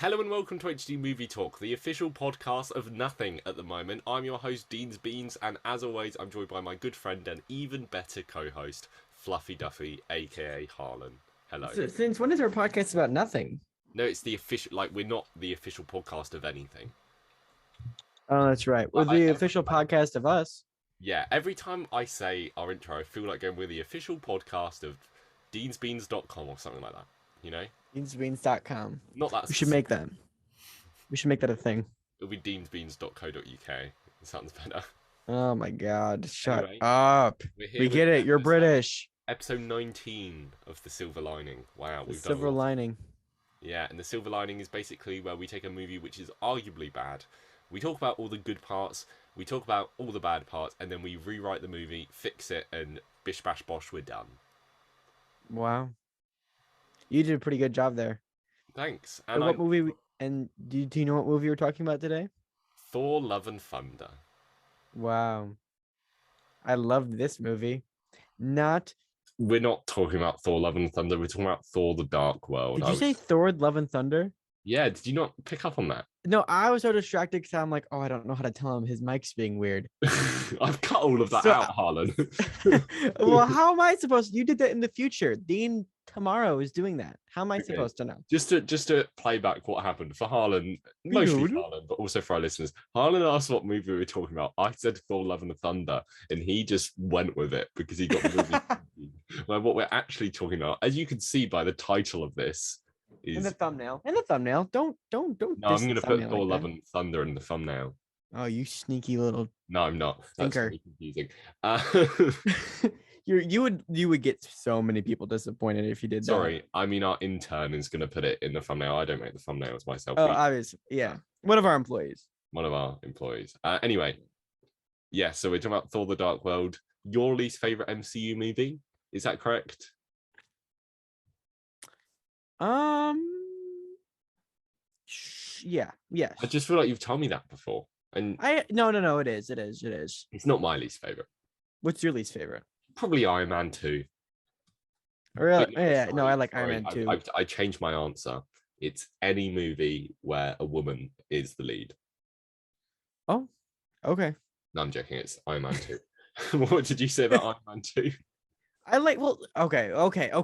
Hello and welcome to HD Movie Talk, the official podcast of nothing at the moment. I'm your host, Dean's Beans, and as always, I'm joined by my good friend and even better co-host, Fluffy Duffy, aka Harlan. Hello. Since when is our podcast about nothing? No, it's the official, we're not the official podcast of anything. Oh, that's right. We're the official podcast of us. Yeah, every time I say our intro, I feel like going with the official podcast of deansbeans.com or something like that, you know? Deansbeans.com. Not that. We should make that. We should make that a thing. It'll be deansbeans.co.uk. It sounds better. Oh my god. Shut Anyway, up. We get it. You're British. Episode 19 of The Silver Lining. Wow, we've done Silver Lining. Yeah, and The Silver Lining is basically where we take a movie which is arguably bad. We talk about all the good parts, we talk about all the bad parts, and then we rewrite the movie, fix it, and bish bash bosh, we're done. Wow. You did a pretty good job there. Thanks. And what movie? And do you know what movie we're talking about today? Thor: Love and Thunder. Wow. I loved this movie. We're not talking about Thor: Love and Thunder. We're talking about Thor: The Dark World. Did you say Thor: Love and Thunder? Yeah. Did you not pick up on that? No, I was so distracted because I'm like, oh, I don't know how to tell him his mic's being weird. I've cut all of that out, Harlan. Well, how am I supposed to? You did that in the future. Dean tomorrow is doing that. How am I supposed to know? Just to play back what happened for Harlan, mostly Harlan, but also for our listeners. Harlan asked what movie we were talking about. I said Thor: Love and Thunder, and he just went with it because he got the movie. Well, what we're actually talking about, as you can see by the title of this, is in the thumbnail. Don't. No, I'm going to put Thor: Love and Thunder in the thumbnail. Oh, you sneaky little. No, I'm not. That's really confusing. You would get so many people disappointed if you did that. Sorry, I mean our intern is going to put it in the thumbnail. I don't make the thumbnails myself. Oh, obviously, yeah. One of our employees. Anyway, yeah. So we're talking about Thor: The Dark World. Your least favorite MCU movie? Is that correct? Yeah. Yes. I just feel like you've told me that before, and no. It is. It's not my least favorite. What's your least favorite? Probably Iron Man 2. Really? No, I like Iron Man 2. I changed my answer. It's any movie where a woman is the lead. Oh, okay. No, I'm joking. It's Iron Man 2. What did you say about Iron Man 2? Okay. Well, okay. Okay.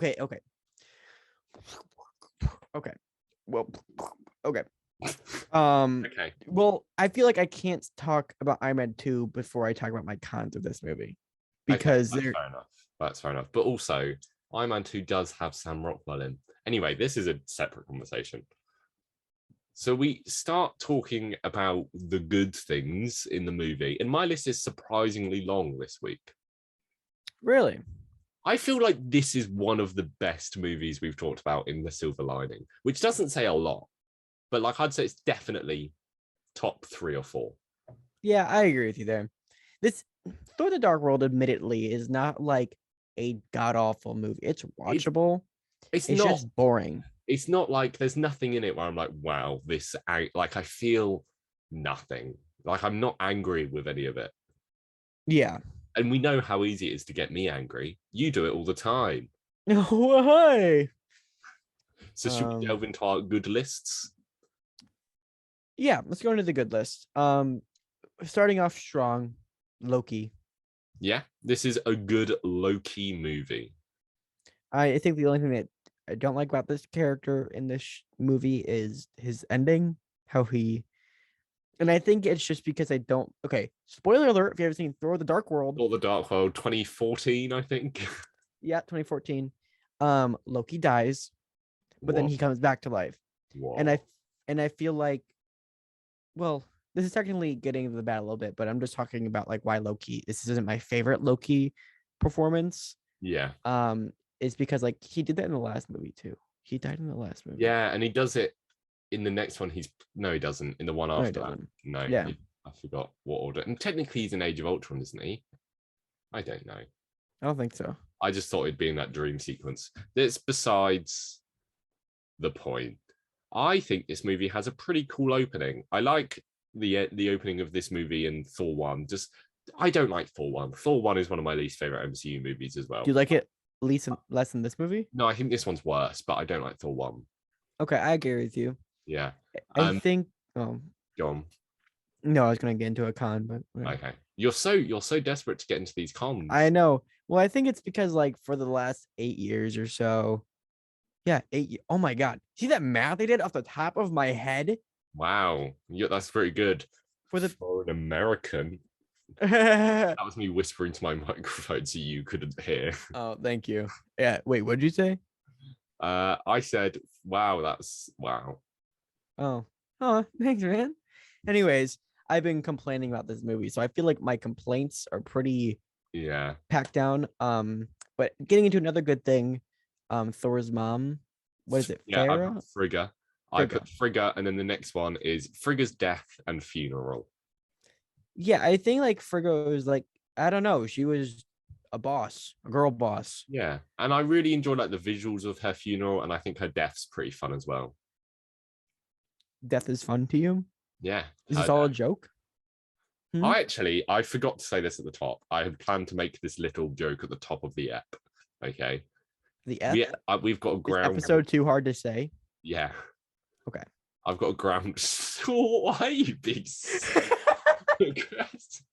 Well, I feel like I can't talk about Iron Man 2 before I talk about my cons of this movie. Because that's fair enough. But also, Iron Man 2 does have Sam Rockwell in. Anyway, this is a separate conversation. So we start talking about the good things in the movie, and my list is surprisingly long this week. Really? I feel like this is one of the best movies we've talked about in The Silver Lining, which doesn't say a lot, but like I'd say it's definitely top 3 or 4. Yeah, I agree with you there. This Thor: The Dark World, admittedly, is not like a god-awful movie. It's watchable. It's not just boring. It's not like there's nothing in it where I'm like, wow, I feel nothing. Like I'm not angry with any of it. Yeah. And we know how easy it is to get me angry. You do it all the time. Why? So should we delve into our good lists? Yeah, let's go into the good list. Starting off strong, Loki. Yeah, this is a good Loki movie. I think the only thing that I don't like about this character in this movie is his ending. And I think it's just because I don't. Okay, spoiler alert if you haven't seen Thor: The Dark World. Thor: The Dark World, 2014, I think. Yeah, 2014. Loki dies, but then he comes back to life. Whoa. And I feel like, well, this is technically getting into the bad a little bit, but I'm just talking about like why Loki. This isn't my favorite Loki performance. Yeah. It's because like he did that in the last movie too. He died in the last movie. Yeah, and he does it in the next one. He doesn't. In the one after that. No. Yeah. I forgot what order. And technically he's in Age of Ultron, isn't he? I don't know. I don't think so. I just thought it'd be in that dream sequence. That's besides the point. I think this movie has a pretty cool opening. I like the opening of this movie in Thor 1. I don't like Thor 1. Thor 1 is one of my least favorite MCU movies as well. Do you like it less than this movie? No, I think this one's worse, but I don't like Thor 1. Okay, I agree with you. Yeah. I think. Oh Go on. no, I was gonna get into a con, but whatever. Okay. You're so desperate to get into these I cons. know. Well, I think it's because like for the last 8 years or so. Yeah, oh my god. See that math I did off the top of my head Wow. Yeah, that's pretty good. for the For an American. Oh, That was me whispering to my microphone so you couldn't hear. thank you. Yeah, wait, what'd you say? I said, wow, that's wow. Oh, thanks, man. Anyways, I've been complaining about this movie, so I feel like my complaints are pretty Yeah. packed down. But getting into another good thing, Thor's mom, what is it, Yeah, I put Farah? Frigga. I Frigga. put Frigga, and then the next one is Frigga's death and funeral. Yeah, I think like Frigga was like, I don't know, she was a boss, a girl boss. Yeah. And I really enjoy like the visuals of her funeral, and I think her death's pretty fun as well. Death is fun to you? Yeah. Is Her this all a death. joke? Hmm? I forgot to say this at the top. I had planned to make this little joke at the top of the ep. Okay. The F We've got a is ground. episode too hard to say. Yeah. Okay. I've got a ground. Why are you being so aggressive?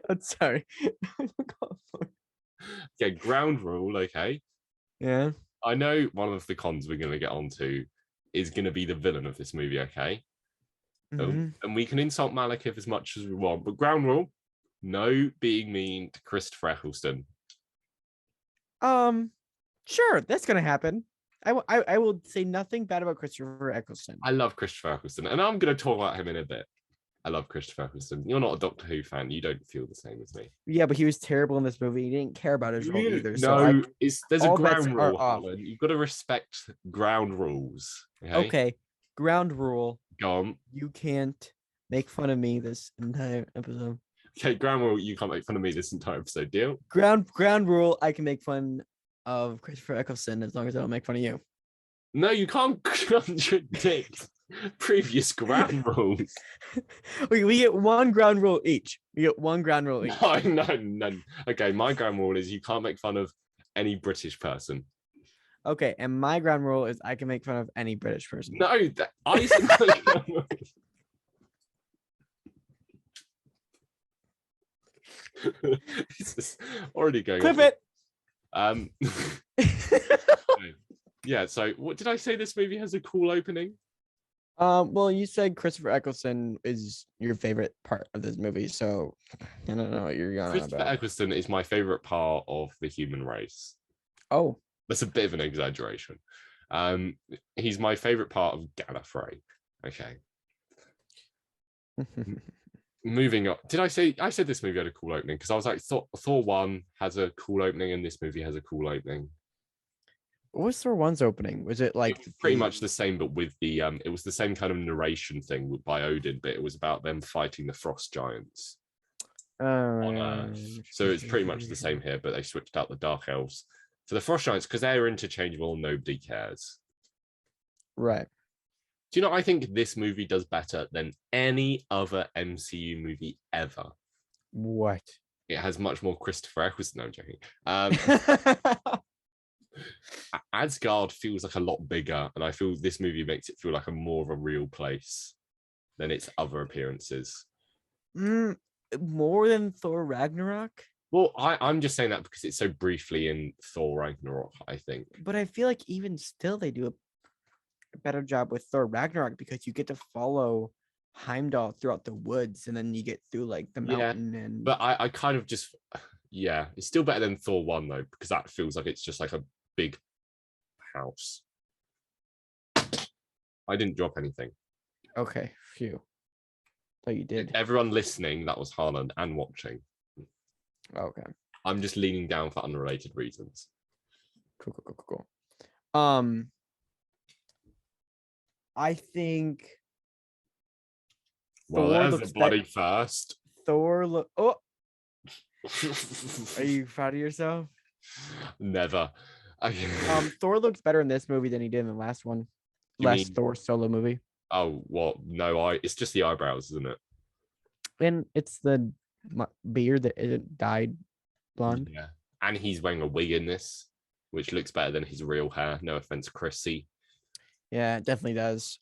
I'm sorry. Okay, ground rule. Okay. Yeah. I know one of the cons we're going to get onto is going to be the villain of this movie. Okay. Mhm. And we can insult Malekith as much as we want, but ground rule: no being mean to Christopher Eccleston. Sure, that's gonna happen. I will say nothing bad about Christopher Eccleston. I love Christopher Eccleston, and I'm going to talk about him in a bit. I love Christopher Eccleston. You're not a Doctor Who fan. You don't feel the same as me. Yeah, but he was terrible in this movie. He didn't care about his role either. So No, there's a all bets ground are rule, off. Harlan. You've got to respect ground rules. Okay, ground rule. Go on. You can't make fun of me this entire episode. Okay, ground rule. You can't make fun of me this entire episode. Deal? Ground rule. I can make fun of Christopher Eccleston as long as I don't make fun of you. No, you can't contradict previous ground rules. We get one ground rule each. We get one ground rule each. No. Okay, my ground rule is you can't make fun of any British person. Okay, and my ground rule is I can make fun of any British person. No, I said my ground rule. This is already going Clip off. it. Yeah, so what did I say? This movie has a cool opening. Well, you said Christopher Eccleston is your favorite part of this movie, so I don't know what you're going on Christopher about. Eccleston is my favorite part of the human race. Oh, That's a bit of an exaggeration. He's my favorite part of Gallifrey. Okay. Moving on. Did I say this movie had a cool opening? Because I was like, Thor 1 has a cool opening, and this movie has a cool opening. what was Thor 1's opening? Was it like pretty much the same, but with the it was the same kind of narration thing by Odin, but it was about them fighting the frost giants on Earth. So it's pretty much the same here, but they switched out the dark elves for the frost giants because they're interchangeable and nobody cares. Right. Do you know, I think this movie does better than any other MCU movie ever. What? It has much more Christopher Eccleston. No, I'm joking. Asgard feels like a lot bigger, and I feel this movie makes it feel like a more of a real place than its other appearances. More than Thor Ragnarok? Well, I'm just saying that because it's so briefly in Thor Ragnarok, I think. But I feel like even still they do a better job with Thor Ragnarok because you get to follow Heimdall throughout the woods and then you get through like the mountain and but I kind of just it's still better than Thor 1 though, because that feels like it's just like a big house. I didn't drop anything. Okay, phew. So you did. Everyone listening, that was Harlan, and watching. Okay. I'm just leaning down for unrelated reasons. Cool. I think Well, Thor there's a bloody first. Thor oh, are you proud of yourself? Never. Thor looks better in this movie than he did in the last one. Thor solo movie. Oh, well, no, it's just the eyebrows, isn't it? And it's the beard that isn't dyed blonde. Yeah. And he's wearing a wig in this, which looks better than his real hair. No offense, Chrissy. Yeah, it definitely does.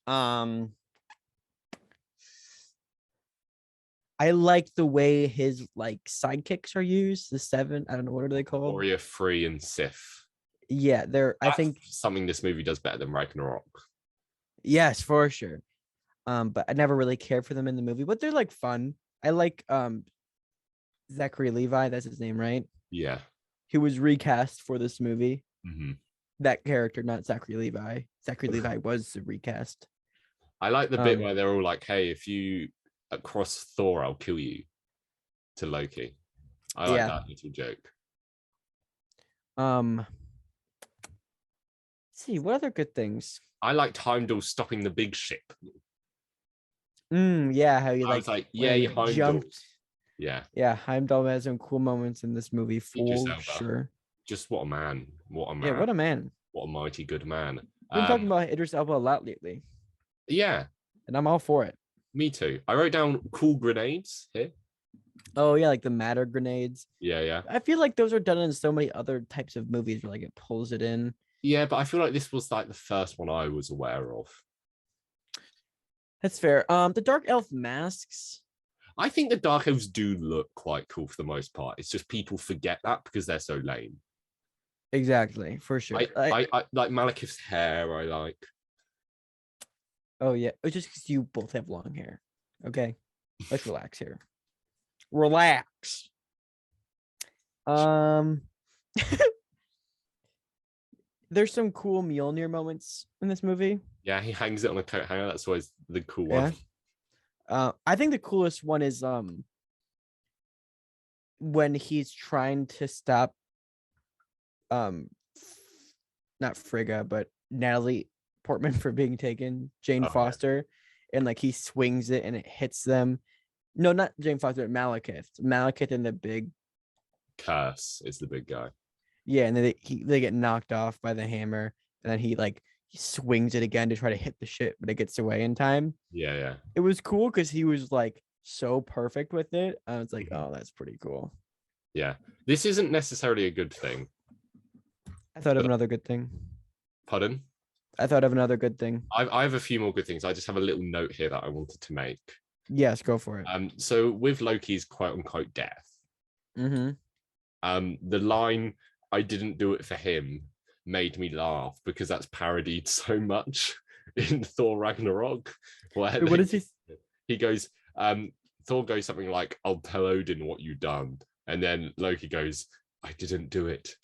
I like the way his like sidekicks are used. The seven, I don't know, what are they called? Warrior 3 and Sif. Yeah, they're. I That's think something this movie does better than Ragnarok. yes, for sure. But I never really cared for them in the movie, but they're like fun. I like Zachary Levi. That's his name, right? Yeah. He was recast for this movie. Hmm. That character, not Zachary Levi. Zachary Levi was the recast. I like the bit Um, where they're all like, "Hey, if you cross Thor, I'll kill you." To Loki. I like yeah. that little joke. Let's see what other good things. I liked Heimdall stopping the big ship. Yeah, how he I was like like, when "Yay, he Heimdall!" jumped. Yeah, Yeah, Heimdall has some cool moments in this movie Idris for Elba. sure. Just what a man! What a Yeah, man! what a man. What a mighty good man. We've been talking about Idris Elba a lot lately, Yeah, and I'm all for it. me too. I wrote down cool grenades here. Oh yeah, like the matter grenades. Yeah, yeah, I feel like those are done in so many other types of movies where like it pulls it in. yeah. But I feel like this was like the first one I was aware of. That's fair. The dark elf masks. I think the Dark Elves do look quite cool for the most part. It's just people forget that because they're so lame. Exactly, for sure. I like Malekith's hair. I like. Oh yeah, it's just because you both have long hair. Okay, let's relax here. Relax. Um, there's some cool Mjolnir moments in this movie. Yeah, he hangs it on a coat hanger. That's always the cool Yeah. one. I think the coolest one is when he's trying to stop not Frigga, but Natalie Portman for being taken, Jane Oh, Foster, and like he swings it and it hits them. No, not Jane Foster, Malekith. Malekith and the big Curse is the big guy. yeah, and then they get knocked off by the hammer, and then he swings it again to try to hit the shit, but it gets away in time. Yeah, yeah. It was cool because he was like so perfect with it. I was like, Mhm. oh, that's pretty cool. Yeah. This isn't necessarily a good thing. I thought of But another good thing. pardon? I thought of another good thing. I have a few more good things. I just have a little note here that I wanted to make. Yes, go for it. So with Loki's quote unquote death, Mm-hmm. the line "I didn't do it for him" made me laugh because that's parodied so much in Thor Ragnarok. Where Wait, what is he? he goes, Thor goes something like, "I'll tell Odin what you've done," and then Loki goes, "I didn't do it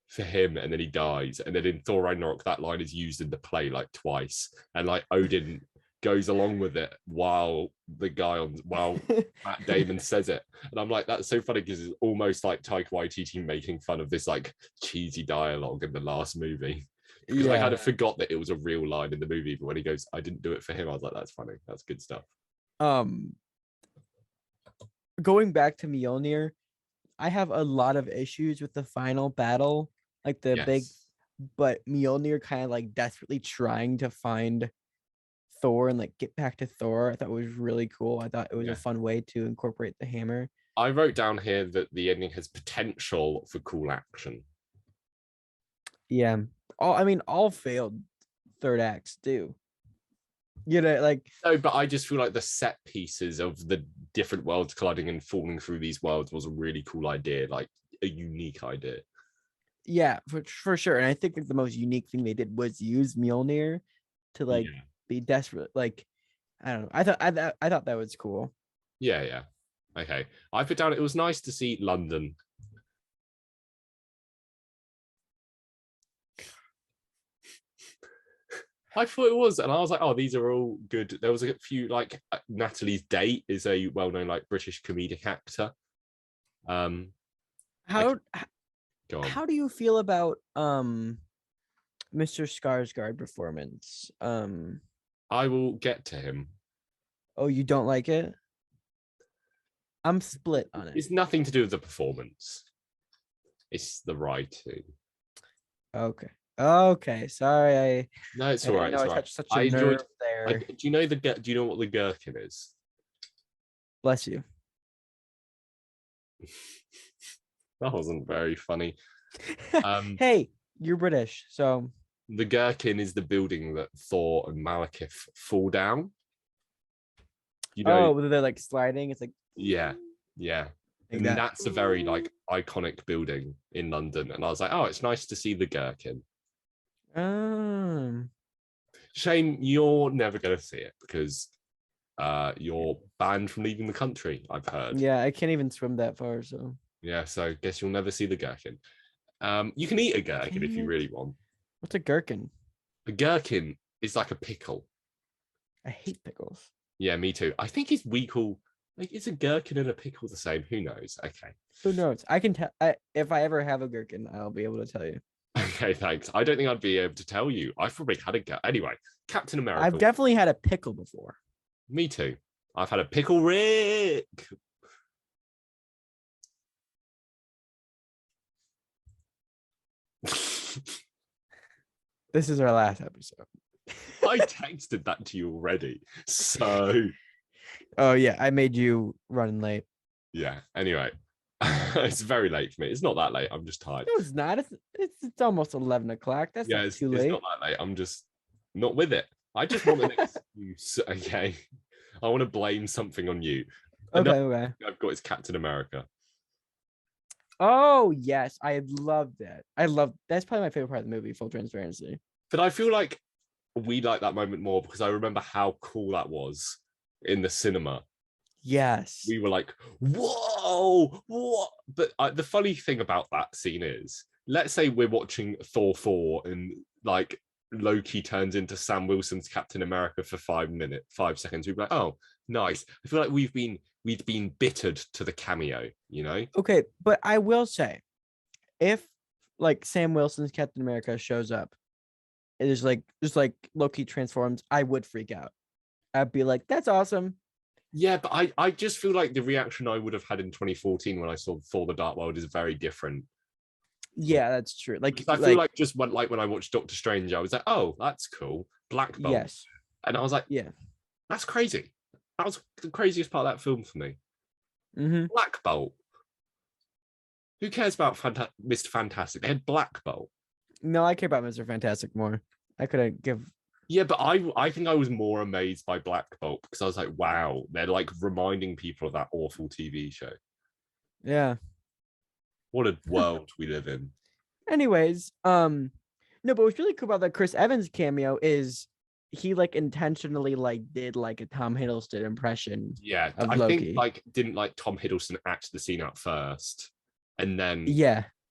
for him," and then he dies. And then in Thor Ragnarok, that line is used in the play like twice, and like Odin goes along with it while Matt Damon says it, and I'm like, that's so funny because it's almost like Taika Waititi making fun of this like cheesy dialogue in the last movie. Because I kind of forgot that it was a real line in the movie, but when he goes, "I didn't do it for him," I was like, that's funny. That's good stuff. Um, going back to Mjolnir, I have a lot of issues with the final battle, like the big, Yes. but Mjolnir kind of like desperately trying to find Thor and like get back to Thor. I thought it was really cool. I thought it was Yeah. a fun way to incorporate the hammer. I wrote down here that the ending has potential for cool action. Yeah. All failed third acts do. Like No, but I just feel like the set pieces of the different worlds colliding and falling through these worlds was a really cool idea, like a unique idea. yeah, for sure. And I think like the most unique thing they did was use Mjolnir to like Yeah. be desperate. Like I don't know. I thought that was cool. Yeah, yeah. Okay. I put down it was nice to see London. I thought it was, and I was like, oh, these are all good. There was a few like Natalie's date is a well-known like British comedic actor. How Go on. how do you feel about Mr. Skarsgård performance? I will get to him. Oh, you don't like it? I'm split on it. It's nothing to do with the performance. It's the writing. Okay. Sorry, No, it's I all didn't right. know It's I all right. touched such a nerve there. Do you know do you know what the gherkin is? Bless you. That wasn't very funny. Hey, you're British, so The gherkin is the building that Thor and Malekith fall down. You know, Oh, they're like sliding. It's like yeah, yeah. like And that. that's a very like iconic building in London. And I was like, oh, it's nice to see the gherkin. Um, Shame you're never going to see it because you're banned from leaving the country, I've heard. yeah, I can't even swim that far, so Yeah, so guess you'll never see the gherkin. You can eat a gherkin if you Can't. really want. What's a gherkin? A gherkin is like a pickle. I hate pickles. Yeah, me too. I think we call like is a gherkin and a pickle the same? Who knows? Okay. Who knows? I can tell. If I ever have a gherkin, I'll be able to tell you. Okay, thanks. I don't think I'd be able to tell you. I've probably had a gherkin. Anyway, Captain America. I've definitely had a pickle before. Me too. I've had a pickle Rick. This is our last episode. I texted that to you already. So Oh yeah, I made you run late. yeah. Anyway, it's very late for me. It's not that late. I'm just tired. No, it's not. It's almost 11 o'clock. That's Yeah, not it's too late. not that late. I'm just not with it. I just want an excuse. Okay. I want to blame something on you. Okay. I've got is Captain America. Oh yes, I loved that. That's probably my favorite part of the movie. Full transparency. But I feel like we like that moment more because I remember how cool that was in the cinema. Yes. We were like, whoa, what? But the funny thing about that scene is, let's say we're watching Thor 4 and like Loki turns into Sam Wilson's Captain America for 5 seconds. We'd be like, oh, nice. I feel like we've been bittered to the cameo, you know? Okay, but I will say, if like Sam Wilson's Captain America shows up, it is like just like Loki transforms, I would freak out. I'd be like, that's awesome. Yeah, but I just feel like the reaction I would have had in 2014 when I saw Thor: The Dark World is very different. Yeah, that's true. Like I feel like just when I watched Doctor Strange, I was like, oh, that's cool. Black Bolt. Yes. And I was like, yeah, that's crazy. That was the craziest part of that film for me. mm-hmm. Black Bolt. Who cares about Mr. Fantastic? They had Black Bolt. No, I care about Mr. Fantastic more. I couldn't give. Yeah, but I think I was more amazed by Black Bolt because I was like, wow, they're like reminding people of that awful TV show. Yeah. What a world we live in. Anyways, no, but what's really cool about that Chris Evans cameo is he like intentionally like did like a Tom Hiddleston impression. Yeah, of I Loki. think like didn't like Tom Hiddleston act the scene out first, and then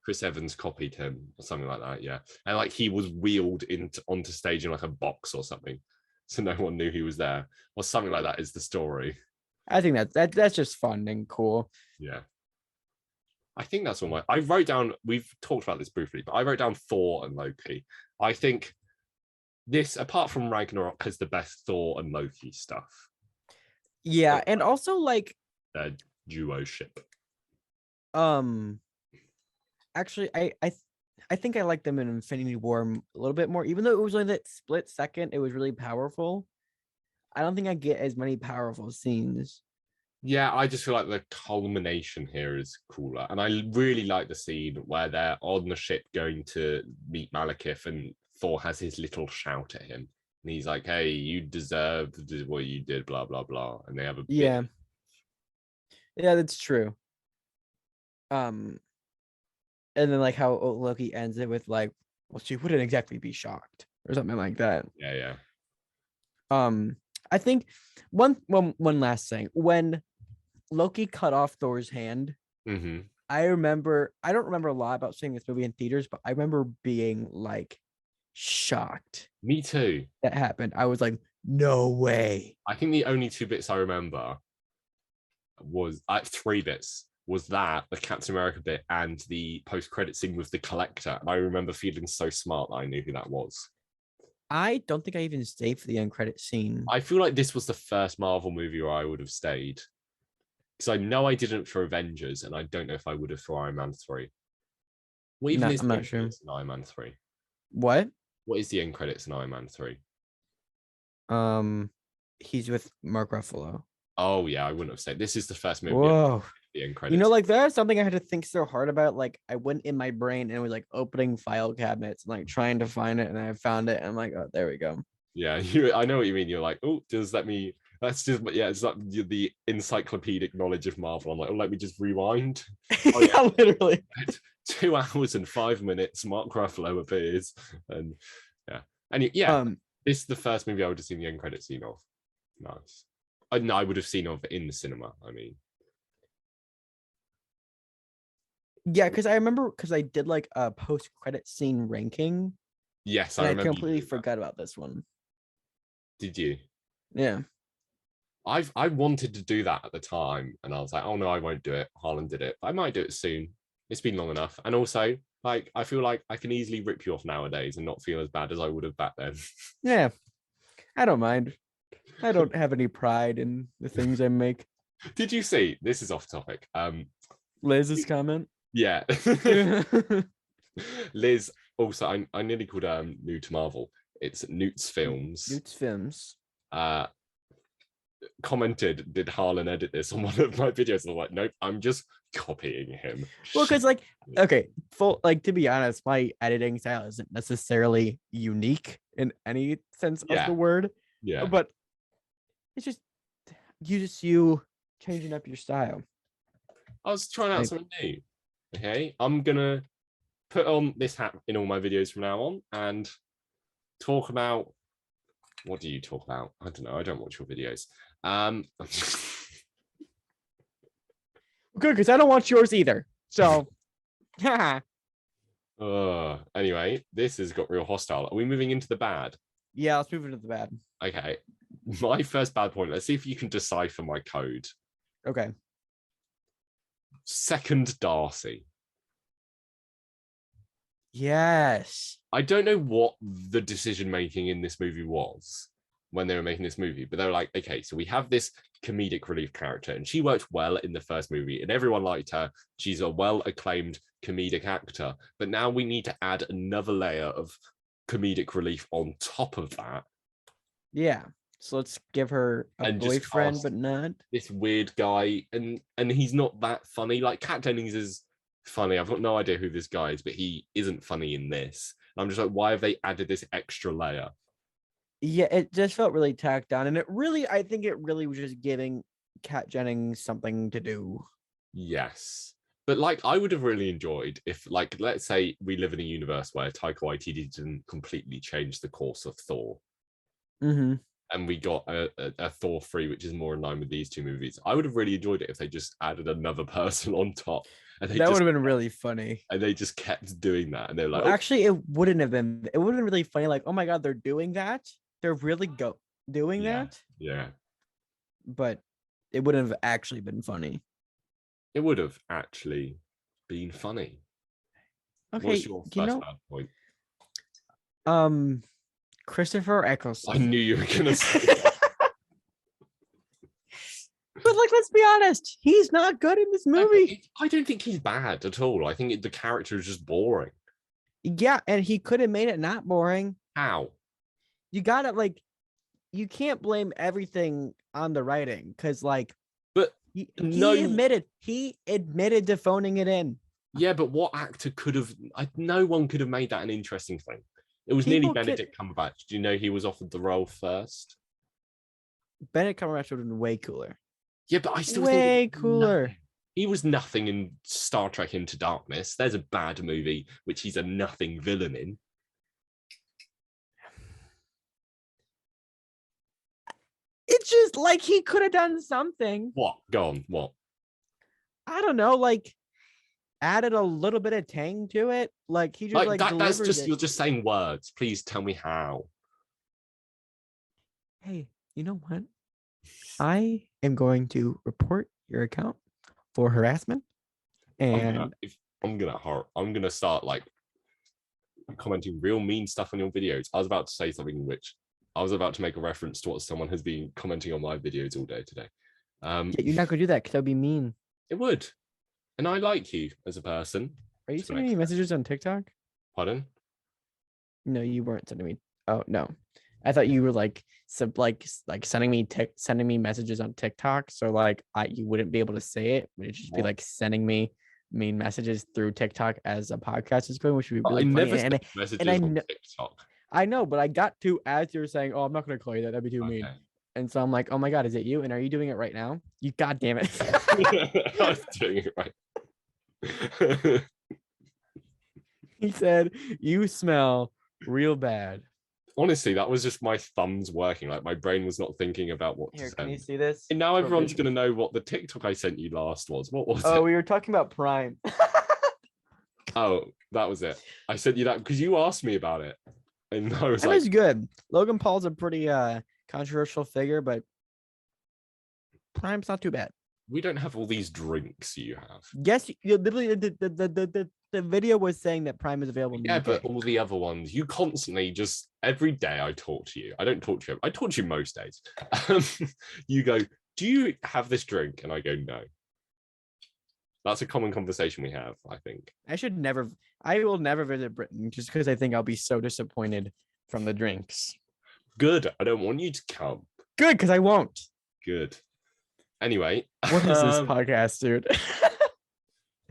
Chris Evans copied him or something like that. Yeah, and like he was wheeled onto stage in like a box or something, so no one knew he was there or something like that. Is the story? I think that's just fun and cool. Yeah. I think that's all I wrote down. We've talked about this briefly, but I wrote down Thor and Loki. I think this, apart from Ragnarok, has the best Thor and Loki stuff. Yeah, and also like their duo ship. Actually, I think I like them in Infinity War a little bit more, even though it was only that split second. It was really powerful. I don't think I get as many powerful scenes. Yeah, I just feel like the culmination here is cooler. And I really like the scene where they're on the ship going to meet Malekith and Thor has his little shout at him. And he's like, hey, you deserved what you did, blah, blah, blah. And they have a Yeah, that's true. And then like how Loki ends it with like, well, she wouldn't exactly be shocked or something like that. Yeah. I think one last thing. When Loki cut off Thor's hand, I don't remember a lot about seeing this movie in theaters, but I remember being like shocked. Me too. That happened. I was like, no way. I think the only two bits I remember was 3 bits. Was that the Captain America bit and the post-credit scene with the Collector. And I remember feeling so smart that I knew who that was. I don't think I even stayed for the end credit scene. I feel like this was the first Marvel movie where I would have stayed. Because I know I didn't for Avengers, and I don't know if I would have for Iron Man 3. What even is I'm the not sure. in Iron Man 3? What? What is the end credits in Iron Man 3? He's with Mark Ruffalo. Oh, yeah, I wouldn't have stayed. This is the first movie Whoa. the end You credits. know, like that's something I had to think so hard about. Like I went in my brain and was like opening file cabinets and like trying to find it, and I found it. And I'm like, oh, there we go. Yeah, I know what you mean. You're like, oh, does that mean that's just yeah, it's like the encyclopedic knowledge of Marvel. I'm like, oh, let me just rewind. Oh yeah, Yeah, literally. 2 hours and 5 minutes. Mark Ruffalo appears, and yeah, this is the first movie I would have seen the end credit scene of. Nice. I would have seen of in the cinema. I mean, Yeah, because I remember because I did like a post credit scene ranking, yes, and I I remember. completely forgot about this one. Did you? Yeah. I wanted to do that at the time, and I was like, oh no, I won't do it. Harlan did it. But I might do it soon. It's been long enough, and also like I feel like I can easily rip you off nowadays and not feel as bad as I would have back then. Yeah, I don't mind. I don't have any pride in the things I make. Did you see? This is off topic. Liz's comment. Yeah. Liz. Also, I nearly called new to Marvel. It's Newt's Films. Newt's Films. Commented, did Harlan edit this on one of my videos? I'm like, nope, I'm just copying him. Well, because like, okay, to be honest, my editing style isn't necessarily unique in any sense of the word. Yeah. But it's just you changing up your style. I was trying out something new. Okay, I'm gonna put on this hat in all my videos from now on and talk about. What do you talk about? I don't know. I don't watch your videos. Good, because I don't watch yours either. So, yeah. Anyway, this has got real hostile. Are we moving into the bad? Yeah, let's move into the bad. Okay. My first bad point. Let's see if you can decipher my code. Okay. Second Darcy. Yes. I don't know what the decision making in this movie was when they were making this movie, but they were like, okay, so we have this comedic relief character, and she worked well in the first movie, and everyone liked her. She's a well acclaimed comedic actor, but now we need to add another layer of comedic relief on top of that. Yeah. So let's give her a boyfriend, but not this weird guy, and he's not that funny. Like Kat Dennings is funny. I've got no idea who this guy is, but he isn't funny in this. And I'm just like, why have they added this extra layer? Yeah, it just felt really tacked on, and I think it really was just giving Kat Dennings something to do. Yes. But like, I would have really enjoyed if, like, let's say we live in a universe where Taika Waititi didn't completely change the course of Thor. Mm-hmm. And we got a Thor 3, which is more in line with these two movies. I would have really enjoyed it if they just added another person on top. And that would have been really funny. And they just kept doing that. And they're like, well, actually, it wouldn't have been. It would have been really funny. Like, oh my God, they're doing that. They're really doing that. Yeah. But it wouldn't have actually been funny. It would have actually been funny. Okay. What's your first bad point? Christopher Eccleston. I knew you were gonna say that. But like, let's be honest, he's not good in this movie. I don't think he's bad at all. I think the character is just boring. Yeah, and he could have made it not boring. How? You gotta you can't blame everything on the writing, because but he admitted to phoning it in. Yeah, but what actor could have? No one could have made that an interesting thing. It was nearly Benedict Cumberbatch. Do you know he was offered the role first? Benedict Cumberbatch would have been way cooler. Yeah, but I still think cooler. He was nothing in Star Trek Into Darkness. There's a bad movie which he's a nothing villain in. It's just like he could have done something. What? Go on. What? I don't know. Added a little bit of tang to it. Like he just that's just you're just saying words. Please tell me how. Hey, you know what? I am going to report your account for harassment, and I'm gonna start commenting real mean stuff on your videos. I was about to say something which I was about to make a reference to what someone has been commenting on my videos all day today. You're not gonna do that because that'd be mean. It would. And I like you as a person. Are you sending me messages on TikTok? Pardon? No, you weren't sending me. Oh, no. I thought you were like sending me messages on TikTok, so like you wouldn't be able to say it. It'd just be like sending me mean messages through TikTok as a podcast is going, which would be really I funny. never send messages on TikTok. I know, but I got to as you were saying, "Oh, I'm not gonna call you that. That'd be too mean." And so I'm like, "Oh my god, is it you? And are you doing it right now? You goddamn it!" I was doing it right. He said, "You smell real bad." Honestly, that was just my thumbs working. Like my brain was not thinking about what to Here, send. can you see this? And now everyone's gonna know what the TikTok I sent you last was. What was it? Oh, we were talking about Prime. Oh, that was it. I sent you that because you asked me about it. And I was That like, was good. Logan Paul's a pretty controversial figure, but Prime's not too bad. we don't have all these drinks you have. Yes, literally the video was saying that Prime is available. Yeah, but all the other ones, you constantly just every day I talk to you. I don't talk to you. I talk to you most days. You go, do you have this drink? And I go, no. That's a common conversation we have, I think. I will never visit Britain just because I think I'll be so disappointed from the drinks. Good. I don't want you to come. Good, because I won't. Good. Anyway. What is this podcast, dude?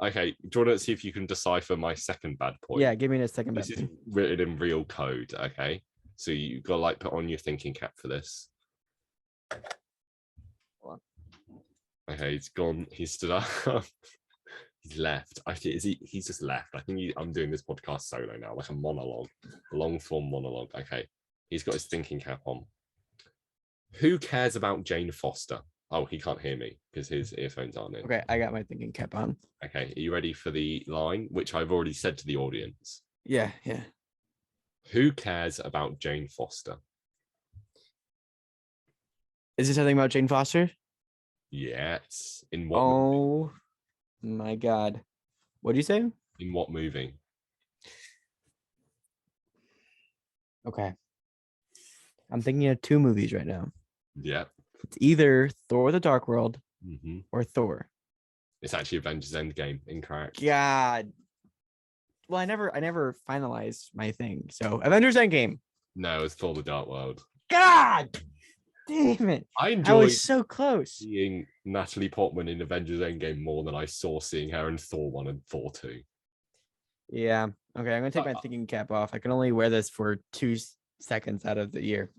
Okay. Do you want to see if you can decipher my second bad point? Yeah, give me a second. This is written in real code, okay? So you got to like put on your thinking cap for this. Okay, he's gone. He stood up. He's left. He's just left. I think I'm doing this podcast solo now, like a monologue, a long form monologue. Okay, he's got his thinking cap on. Who cares about Jane Foster? Oh, he can't hear me because his earphones aren't in. Okay, I got my thinking cap on. Okay, are you ready for the line, which I've already said to the audience? Yeah. Who cares about Jane Foster? Is this something about Jane Foster? Yes. In what? Oh my god! What do you say? In what movie? Okay, I'm thinking of two movies right now. Yeah. It's either Thor: The Dark World or Thor. It's actually Avengers Endgame. Incorrect. God. Well, I never finalized my thing. So Avengers Endgame. No, it's Thor: The Dark World. God damn it! I was so close. Seeing Natalie Portman in Avengers Endgame more than I saw seeing her in Thor 1 and Thor 2. Yeah. Okay, I'm gonna take my thinking cap off. I can only wear this for 2 seconds out of the year.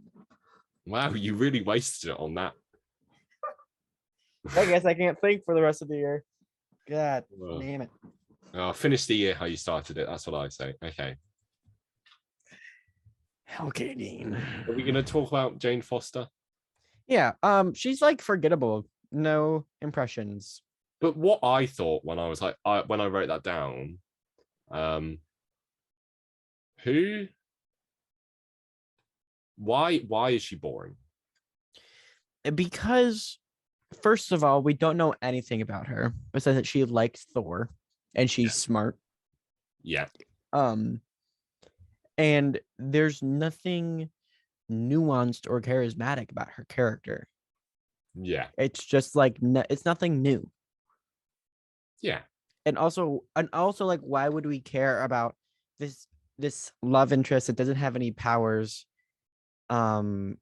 Wow, you really wasted it on that. I guess I can't think for the rest of the year. God damn it. Finish the year how you started it. That's what I say. Okay. Okay, Dean. Are we going to talk about Jane Foster? Yeah. She's like forgettable. No impressions. But what I thought when I was like, when I wrote that down, why is she boring? Because first of all, we don't know anything about her besides that she likes Thor and she's smart. Yeah. And there's nothing nuanced or charismatic about her character. Yeah. It's just like it's nothing new. Yeah. And also like, why would we care about this love interest that doesn't have any powers when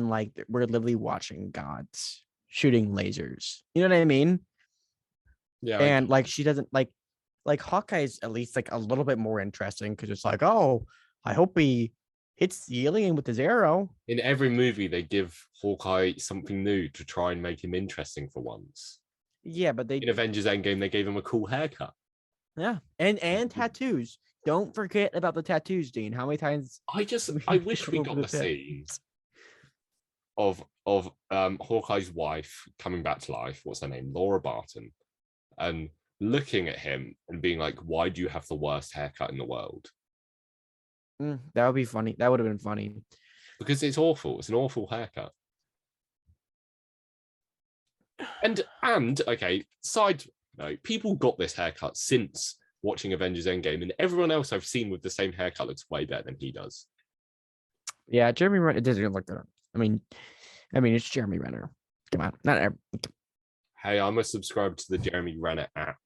like we're literally watching gods shooting lasers? You know what I mean? Yeah. And like she doesn't like Hawkeye's at least like a little bit more interesting because it's like, oh, I hope he hits the alien with his arrow. In every movie, they give Hawkeye something new to try and make him interesting for once. Yeah, but in Avengers Endgame, they gave him a cool haircut. Yeah, and tattoos. Don't forget about the tattoos, Dean. How many times? I wish we got the scenes of Hawkeye's wife coming back to life. What's her name? Laura Barton, and looking at him and being like, "Why do you have the worst haircut in the world?" That would be funny. That would have been funny. Because it's awful. It's an awful haircut. And okay, side note, people got this haircut since watching Avengers Endgame, and everyone else I've seen with the same haircut looks way better than he does. Yeah, Jeremy Renner. It doesn't look good. I mean, it's Jeremy Renner. Come on, not every. Hey, I'm a subscriber to the Jeremy Renner app.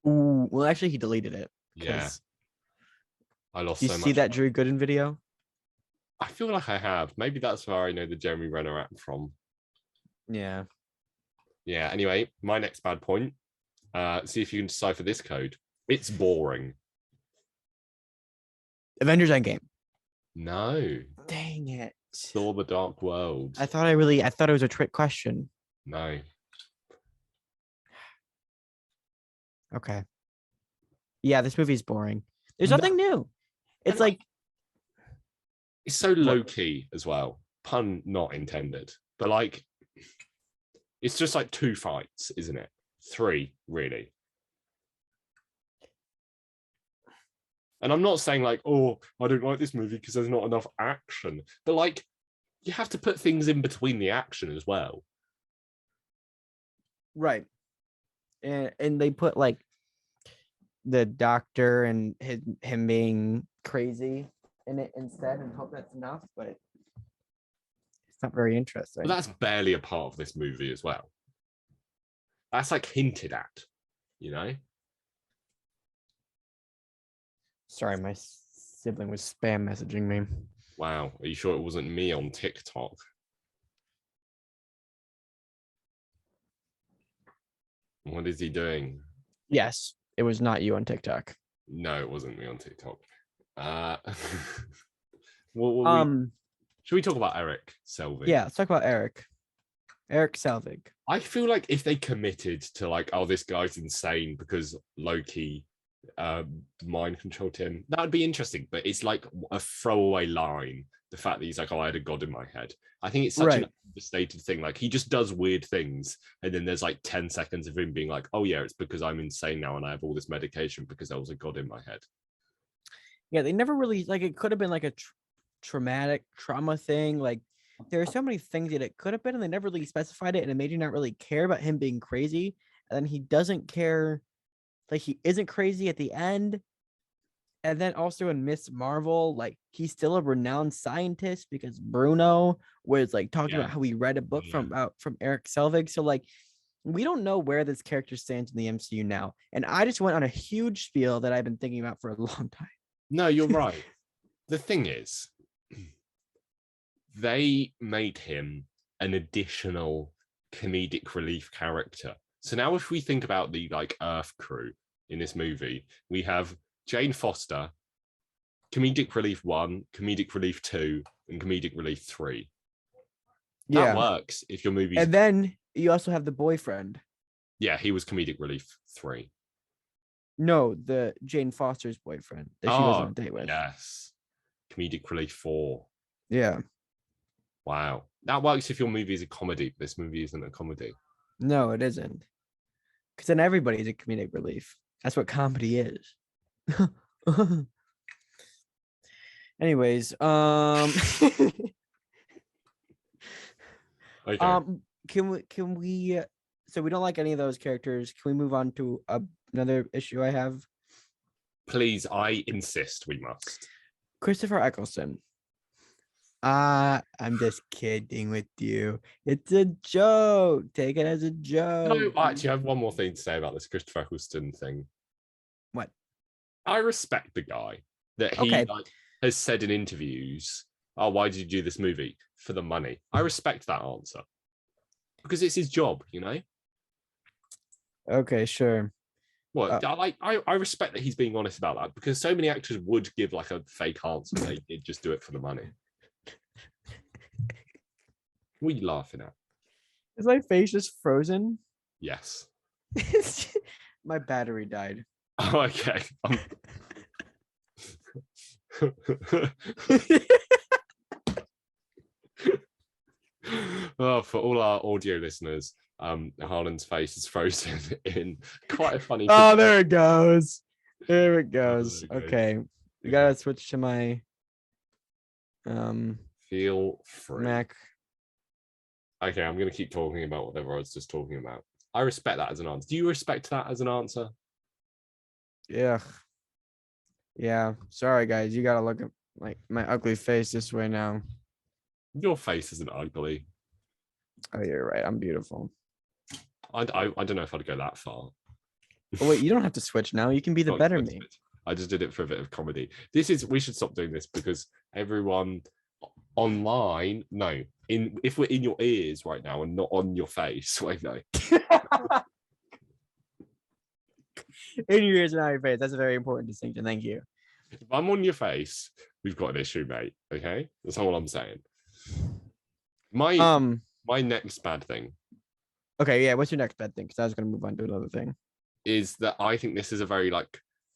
Ooh, well, actually, he deleted it. Yeah. I lost so much. You see that Drew Gooden video? I feel like I have. Maybe that's where I know the Jeremy Renner app from. Yeah. Yeah. Anyway, my next bad point. See if you can decipher this code. It's boring. Avengers Endgame. No. Dang it. Thor: The Dark World. I thought it was a trick question. No. Okay. Yeah, this movie's boring. There's nothing new. It's like it's so low key as well. Pun not intended. But like it's just like 2 fights, isn't it? 3, really. And I'm not saying like, oh, I don't like this movie because there's not enough action. But like, you have to put things in between the action as well. right. And they put like the doctor and him being crazy in it instead, and hope that's enough, but it's not very interesting. But that's barely a part of this movie as well. That's like hinted at, you know? Sorry, my sibling was spam messaging me. Wow. Are you sure it wasn't me on TikTok? What is he doing? Yes, it was not you on TikTok. No, it wasn't me on TikTok. Should we talk about Eric Selvig? Yeah, let's talk about Eric Selvig. I feel like if they committed to like, oh, this guy's insane because Loki mind controlled him, that would be interesting. But it's like a throwaway line. The fact that he's like, oh, I had a god in my head. I think it's such an understated thing. Like he just does weird things, and then there's like 10 seconds of him being like, oh yeah, it's because I'm insane now and I have all this medication because there was a god in my head. Yeah, they never really like. It could have been like a trauma thing. Like there are so many things that it could have been, and they never really specified it, and it made you not really care about him being crazy. And then he doesn't care, like he isn't crazy at the end. And then also in Miss Marvel, like he's still a renowned scientist because Bruno was like talking about how he read a book from Eric Selvig. So like we don't know where this character stands in the MCU now. And I just went on a huge spiel that I've been thinking about for a long time. No, you're right. The thing is, they made him an additional comedic relief character. So now if we think about the like Earth crew in this movie, we have Jane Foster, comedic relief 1, comedic relief 2, and comedic relief 3. That works if your movie. And then you also have the boyfriend. Yeah, he was comedic relief 3. No, the Jane Foster's boyfriend that she was on a date with. Yes. Comedic relief 4. Yeah. Wow. That works if your movie is a comedy. This movie isn't a comedy. No, it isn't. Because then everybody's a comedic relief. That's what comedy is. Anyways, okay. Can we so we don't like any of those characters. Can we move on to another issue I have? Please, I insist we must. Christopher Eccleston. I'm just kidding with you. It's a joke. Take it as a joke. No, actually, I have one more thing to say about this Christopher Eccleston thing. What? I respect the guy that he has said in interviews, oh, why did you do this movie? For the money. I respect that answer. Because it's his job, you know? Okay, sure. Well, I respect that he's being honest about that, because so many actors would give like a fake answer. They did just do it for the money. What are you laughing at? Is my face just frozen? Yes. My battery died. Oh, okay. Oh, for all our audio listeners, Harlan's face is frozen in quite a funny. Oh, there it goes. There it goes. Okay, we gotta switch to my feel free Mac. Okay, I'm gonna keep talking about whatever I was just talking about. I respect that as an answer. Do you respect that as an answer? Yeah. Sorry, guys. You gotta look at my ugly face this way now. Your face isn't ugly. Oh, you're right. I'm beautiful. I don't know if I'd go that far. Oh, wait, you don't have to switch now. You can be the better me. I just did it for a bit of comedy. We should stop doing this because everyone Online, no. If we're in your ears right now and not on your face, wait, no. In your ears and on your face. That's a very important distinction. Thank you. If I'm on your face, we've got an issue, mate. Okay, that's not what I'm saying. My next bad thing. Okay, yeah. What's your next bad thing? Because I was going to move on to another thing. Is that I think this is a very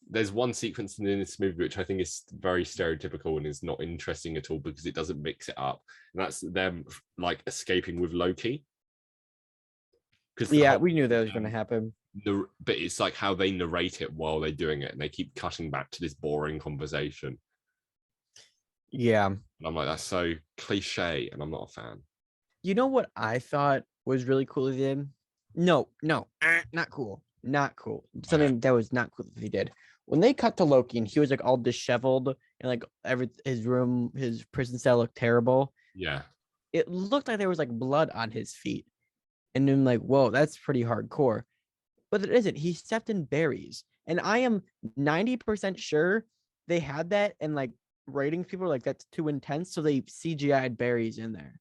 there's one sequence in this movie which I think is very stereotypical and is not interesting at all because it doesn't mix it up, and that's them like escaping with Loki. Because yeah, we knew that was going to happen. But it's like how they narrate it while they're doing it, and they keep cutting back to this boring conversation. Yeah, and I'm like, that's so cliche, and I'm not a fan. You know what I thought was really cool he did? No, not cool. Not cool. Something that was not cool that he did. When they cut to Loki and he was like all disheveled and like his prison cell looked terrible. Yeah. It looked like there was like blood on his feet. And then like, whoa, that's pretty hardcore. But it isn't. He stepped in berries. And I am 90% sure they had that and like ratings people were like, that's too intense. So they CGI'd berries in there.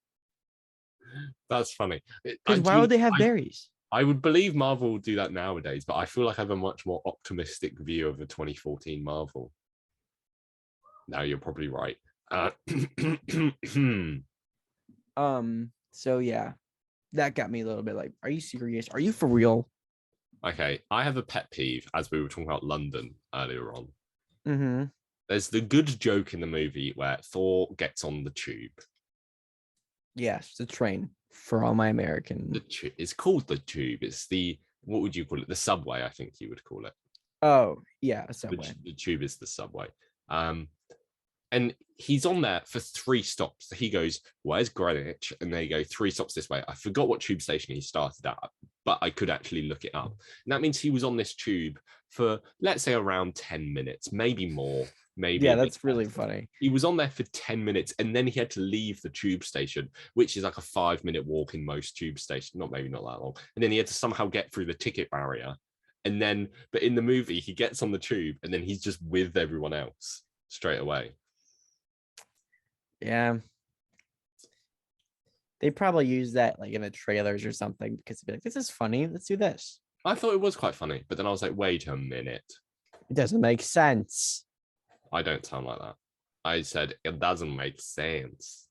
That's funny. Because why would they have berries? I would believe Marvel will do that nowadays, but I feel like I have a much more optimistic view of the 2014 Marvel. Now you're probably right. So yeah, that got me a little bit like, are you serious? Are you for real? Okay, I have a pet peeve as we were talking about London earlier on. Mm-hmm. There's the good joke in the movie where Thor gets on the tube. Yes, the train for all my American. It's called the tube. It's what would you call it? The subway, I think you would call it. Oh, yeah, a subway. The tube is the subway. And he's on there for 3 stops. He goes, where's Greenwich? And they go 3 stops this way. I forgot what tube station he started at, but I could actually look it up. And that means he was on this tube for, let's say, around 10 minutes, maybe more. Maybe. Yeah, that's really funny. He was on there for 10 minutes and then he had to leave the tube station, which is like a 5-minute walk in most tube stations. Maybe not that long. And then he had to somehow get through the ticket barrier. And then, but in the movie, he gets on the tube and then he's just with everyone else straight away. Yeah. They probably use that like in the trailers or something because they'd be like, this is funny. Let's do this. I thought it was quite funny, but then I was like, wait a minute. It doesn't make sense. I don't sound like that. I said it doesn't make sense.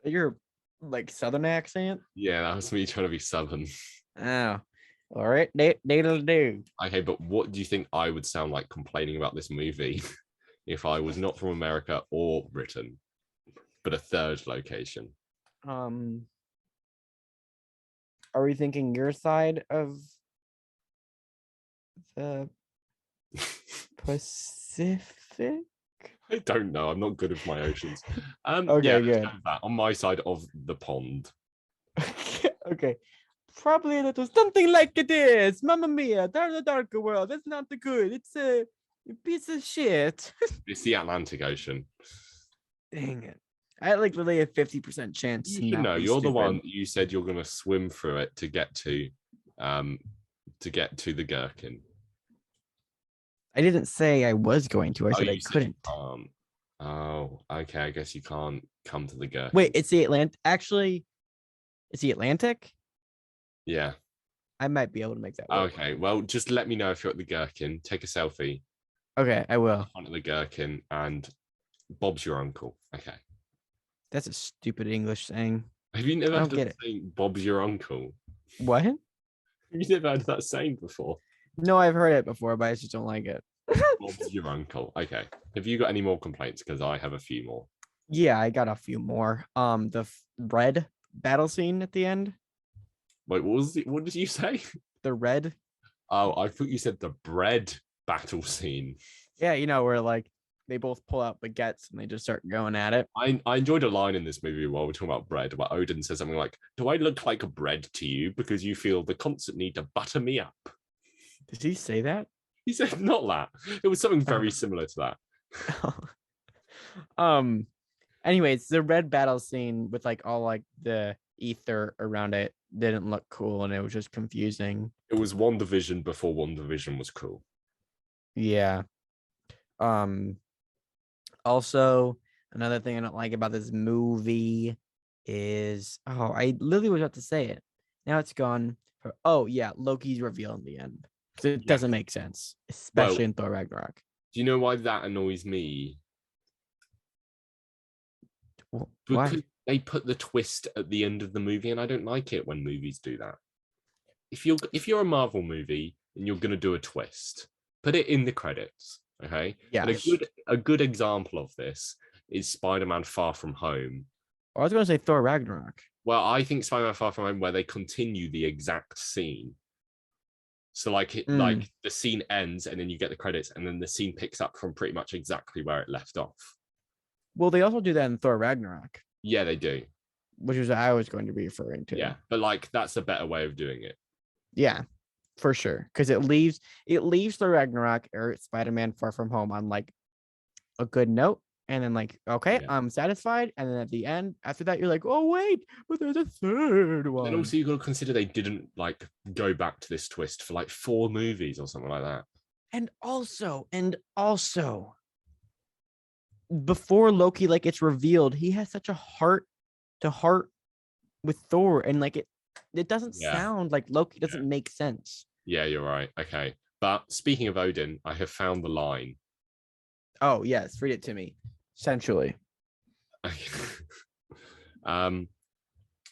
Your like Southern accent? Yeah, that was me trying to be Southern. Oh, all right. That'll do. Okay, but what do you think I would sound like complaining about this movie if I was not from America or Britain, but a third location? Are we thinking your side of the Pacific? I don't know. I'm not good with my oceans. Okay, yeah, good. On my side of the pond. Okay. Probably a little something like it is. Mamma mia, there's a darker world. It's not the good. It's a piece of shit. It's the Atlantic Ocean. Dang it. I like literally a 50% chance. You know, you're the one you said you're gonna swim through it to get to the gherkin. I didn't say I was going to. I said I couldn't. Oh, okay. I guess you can't come to the gherkin. Wait, it's the Atlantic. Actually, it's the Atlantic? Yeah. I might be able to make that work. Okay, well, just let me know if you're at the gherkin. Take a selfie. Okay, I will. In front of the gherkin, and Bob's your uncle. Okay. That's a stupid English saying. Have you never heard of saying Bob's your uncle? What? Have you never heard that saying before? No, I've heard it before, but I just don't like it. Bob's your uncle. Okay. Have you got any more complaints? Because I have a few more. Yeah, I got a few more. The red battle scene at the end. Wait, what did you say? The red. Oh, I thought you said the bread battle scene. Yeah, you know, where like they both pull out baguettes and they just start going at it. I enjoyed a line in this movie while we're talking about bread, where Odin says something like, do I look like a bread to you because you feel the constant need to butter me up? Did he say that? He said not that. It was something very similar to that. Anyways, the red battle scene with like all like the ether around it didn't look cool and it was just confusing. It was WandaVision before WandaVision was cool. Yeah. Also, Another thing I don't like about this movie is I literally was about to say it. Now it's gone. Oh yeah, Loki's reveal in the end. It Yeah. doesn't make sense, Well, especially in Thor Ragnarok. do you know why that annoys me? Why? Because they put the twist at the end of the movie, and I don't like it when movies do that. If you're a Marvel movie and you're gonna do a twist, put it in the credits, okay? And Yes. a good example of this is Spider-Man Far From Home. I was gonna say Thor Ragnarok. Well, I think Spider-Man Far From Home where they continue the exact scene. So like the scene ends and then you get the credits and then the scene picks up from pretty much exactly where it left off. Well, they also do that in Thor Ragnarok, Yeah, they do. which is what I was going to be referring to. Yeah, but like that's a better way of doing it. Yeah, for sure. Because it leaves Thor Ragnarok or Spider-Man Far From Home on like a good note. And then like, okay, Yeah. I'm satisfied. And then at the end, after that, you're like, oh wait, but there's a third one. And also you got to consider they didn't like go back to this twist for like 4 movies or something like that. And also, before Loki like gets revealed, he has such a heart to heart with Thor, and like it doesn't sound like Loki. Doesn't make sense. Yeah, you're right. Okay, but speaking of Odin, I have found the line. Oh yes, read it to me. Essentially.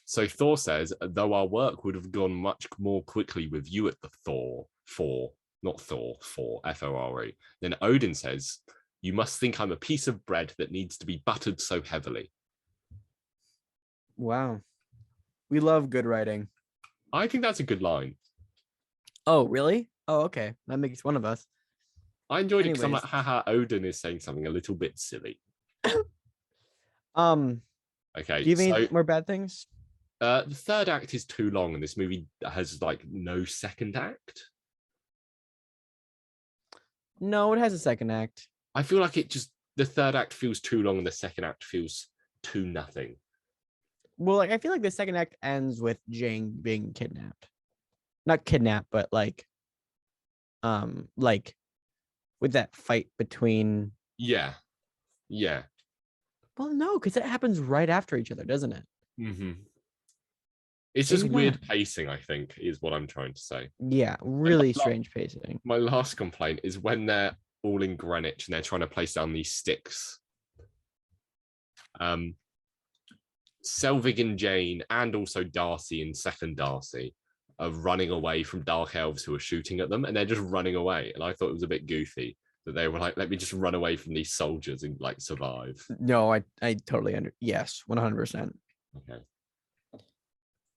So Thor says, though our work would have gone much more quickly with you at the not Thor, F-O-R-E. Then Odin says, you must think I'm a piece of bread that needs to be buttered so heavily. Wow. We love good writing. I think that's a good line. Oh, really? Oh, okay. That makes one of us. I enjoyed it because I'm like, haha, Odin is saying something a little bit silly. Okay. Do you have any more bad things? The third act is too long, and this movie has like no second act. No, it has a second act. I feel like the third act feels too long, and the second act feels too nothing. Well, like I feel like the second act ends with Jane being kidnapped. Not kidnapped, but like with that fight between. Yeah. Well, no, because it happens right after each other, doesn't it? Mm-hmm. It's just weird pacing, I think, is what I'm trying to say. Yeah, really strange pacing. My last complaint is when they're all in Greenwich and they're trying to place down these sticks. Selvig and Jane, and also Darcy and second Darcy, are running away from dark elves who are shooting at them, and they're just running away. And I thought it was a bit goofy that they were like, let me just run away from these soldiers and like survive. No, I totally yes, 100%.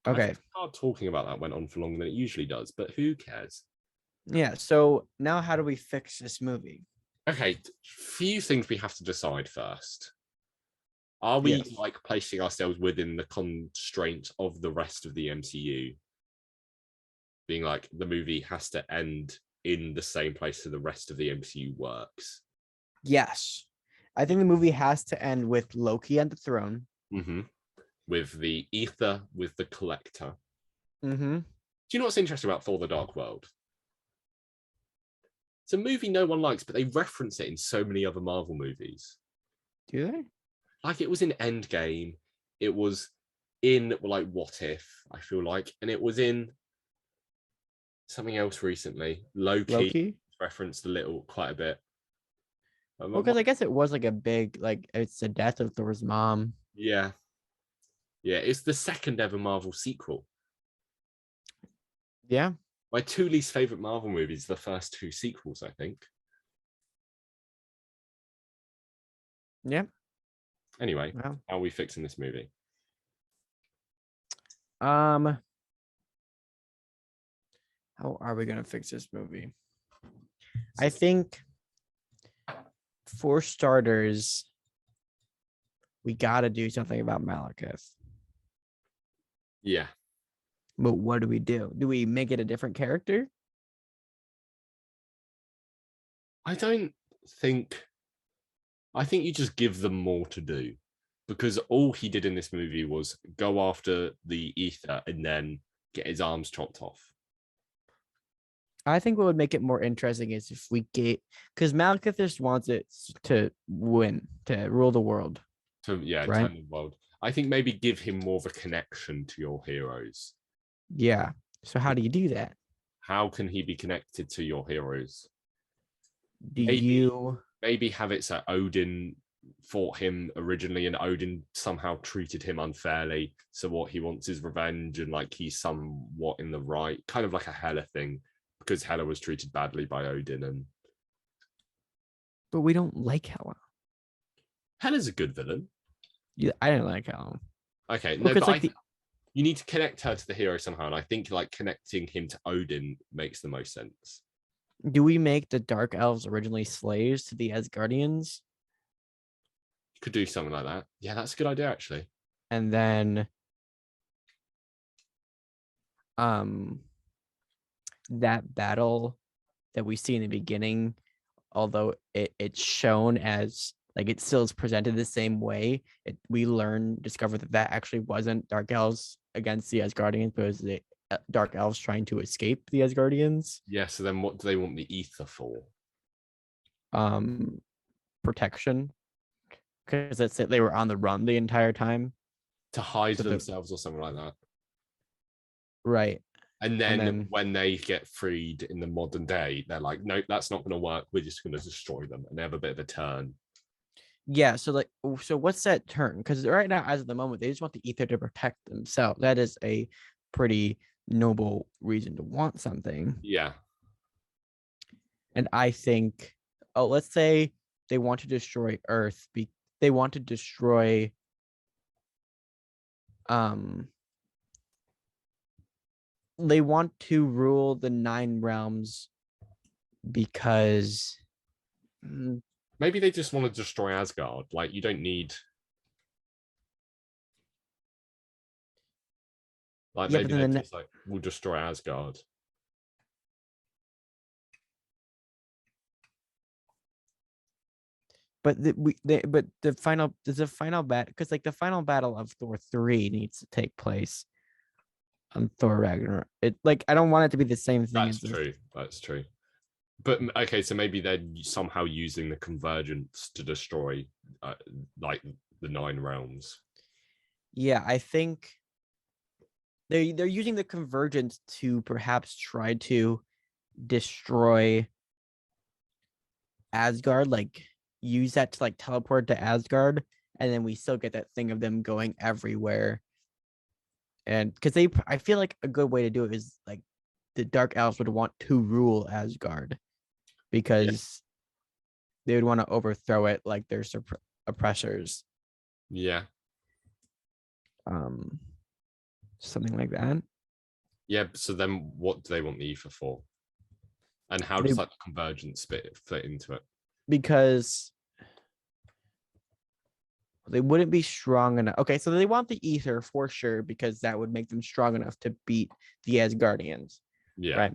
Okay. Hard talking about that went on for longer than it usually does, but who cares? Yeah. So now how do we fix this movie? Okay, few things we have to decide first. Are we like placing ourselves within the constraints of the rest of the MCU? Being like the movie has to end in the same place that the rest of the MCU works. Yes. I think the movie has to end with Loki on the throne. Mm-hmm. With the ether, with the collector. Mm-hmm. Do you know what's interesting about Thor: The Dark World? It's a movie no one likes, but they reference it in so many other Marvel movies. Do they? Like it was in Endgame, it was in like What If, I feel like, and it was in something else recently. Loki referenced quite a bit. Well, because I guess it was like a big, like it's the death of Thor's mom. Yeah. Yeah, it's the second ever Marvel sequel. Yeah. My 2 least favorite Marvel movies, the first 2 sequels, I think. Yeah. Anyway, How are we fixing this movie? How are we gonna fix this movie? I think for starters, we gotta do something about Malekith. Yeah. But what do we do? Do we make it a different character? I think you just give them more to do, because all he did in this movie was go after the ether and then get his arms chopped off. I think what would make it more interesting is if we get, because Malekith just wants it to win, to rule the world. right? turn the world. I think maybe give him more of a connection to your heroes. Yeah. So how do you do that? How can he be connected to your heroes? Do Maybe you maybe have it so Odin fought him originally and Odin somehow treated him unfairly. So what he wants is revenge and like he's somewhat in the right, kind of like a Hela thing, because Hela was treated badly by Odin and but we don't like Hela. Hela's a good villain. Yeah, I didn't like Hela. Okay, no, Because but you need to connect her to the hero somehow, and I think like connecting him to Odin makes the most sense. do we make the Dark Elves originally slaves to the Asgardians? You could do something like that. Yeah, that's a good idea actually. And then um that battle that we see in the beginning, although it's shown as like it still is presented the same way, we discover that actually wasn't Dark Elves against the Asgardians, but it was the Dark Elves trying to escape the Asgardians. Yeah, so then what do they want the ether for? Protection, because that's it. They were on the run the entire time. To hide So themselves or something like that. right. And then, then when they get freed in the modern day, they're like, nope, that's not going to work. We're just going to destroy them. And they have a bit of a turn. yeah, so what's that turn? Because right now, as of the moment, they just want the ether to protect themselves. That is a pretty noble reason to want something. Yeah. And I think, let's say they want to destroy Earth. They want to destroy they want to rule the 9 realms because maybe they just want to destroy Asgard. Like, you don't need like, maybe they're just like, we'll destroy Asgard. But the final battle, because like the final battle of Thor 3 needs to take place on Thor Ragnarok. It like I don't want it to be the same thing. That's true. But okay, so maybe they're somehow using the convergence to destroy like the 9 realms. Yeah, I think they're using the convergence to perhaps try to destroy Asgard, like use that to like teleport to Asgard, and then we still get that thing of them going everywhere. And because I feel like a good way to do it is like the Dark Elves would want to rule Asgard because they would want to overthrow it like their oppressors. Yeah. Something like that. Yeah. So then, what do they want the ether for? And how does like the convergence bit fit into it? Because they wouldn't be strong enough. Okay, so they want the ether for sure because that would make them strong enough to beat the Asgardians. Yeah. Right.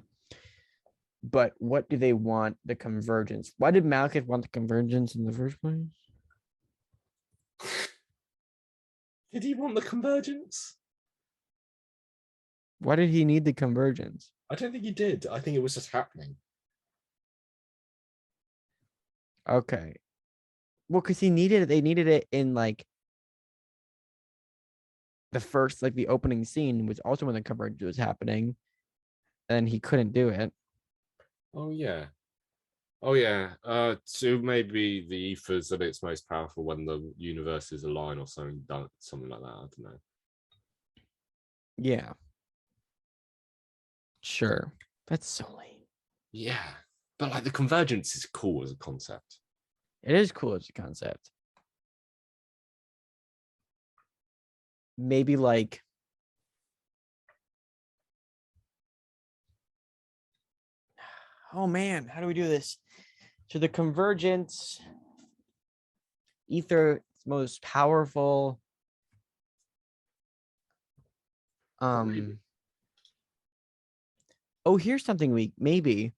But what do they want the convergence? Why did Malekith want the convergence in the first place? Did he want the convergence? Why did he need the convergence? I don't think he did. I think it was just happening. Okay. Well, because they needed it in like the first, like the opening scene was also when the convergence was happening, and he couldn't do it. Oh yeah. Oh yeah. So maybe the ether's at its most powerful when the universes align or something like that. I don't know. Yeah. Sure. That's so lame. Yeah. But like the convergence is cool as a concept. It is cool as a concept. Maybe like oh man, how do we do this? So the convergence, ether is most powerful. Oh, here's something we maybe.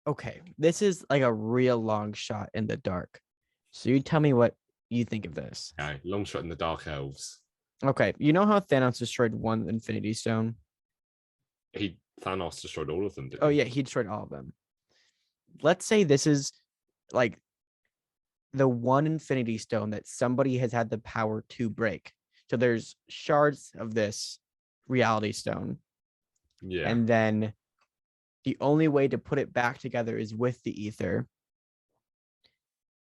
Okay, this is like a real long shot in the dark. So you tell me what you think of this. Okay, long shot in the Dark Elves. Okay, you know how Thanos destroyed one Infinity Stone? Thanos destroyed all of them, didn't Oh he? yeah, he destroyed all of them. Let's say this is like the one Infinity Stone that somebody has had the power to break. So there's shards of this Reality Stone, Yeah. and then the only way to put it back together is with the ether.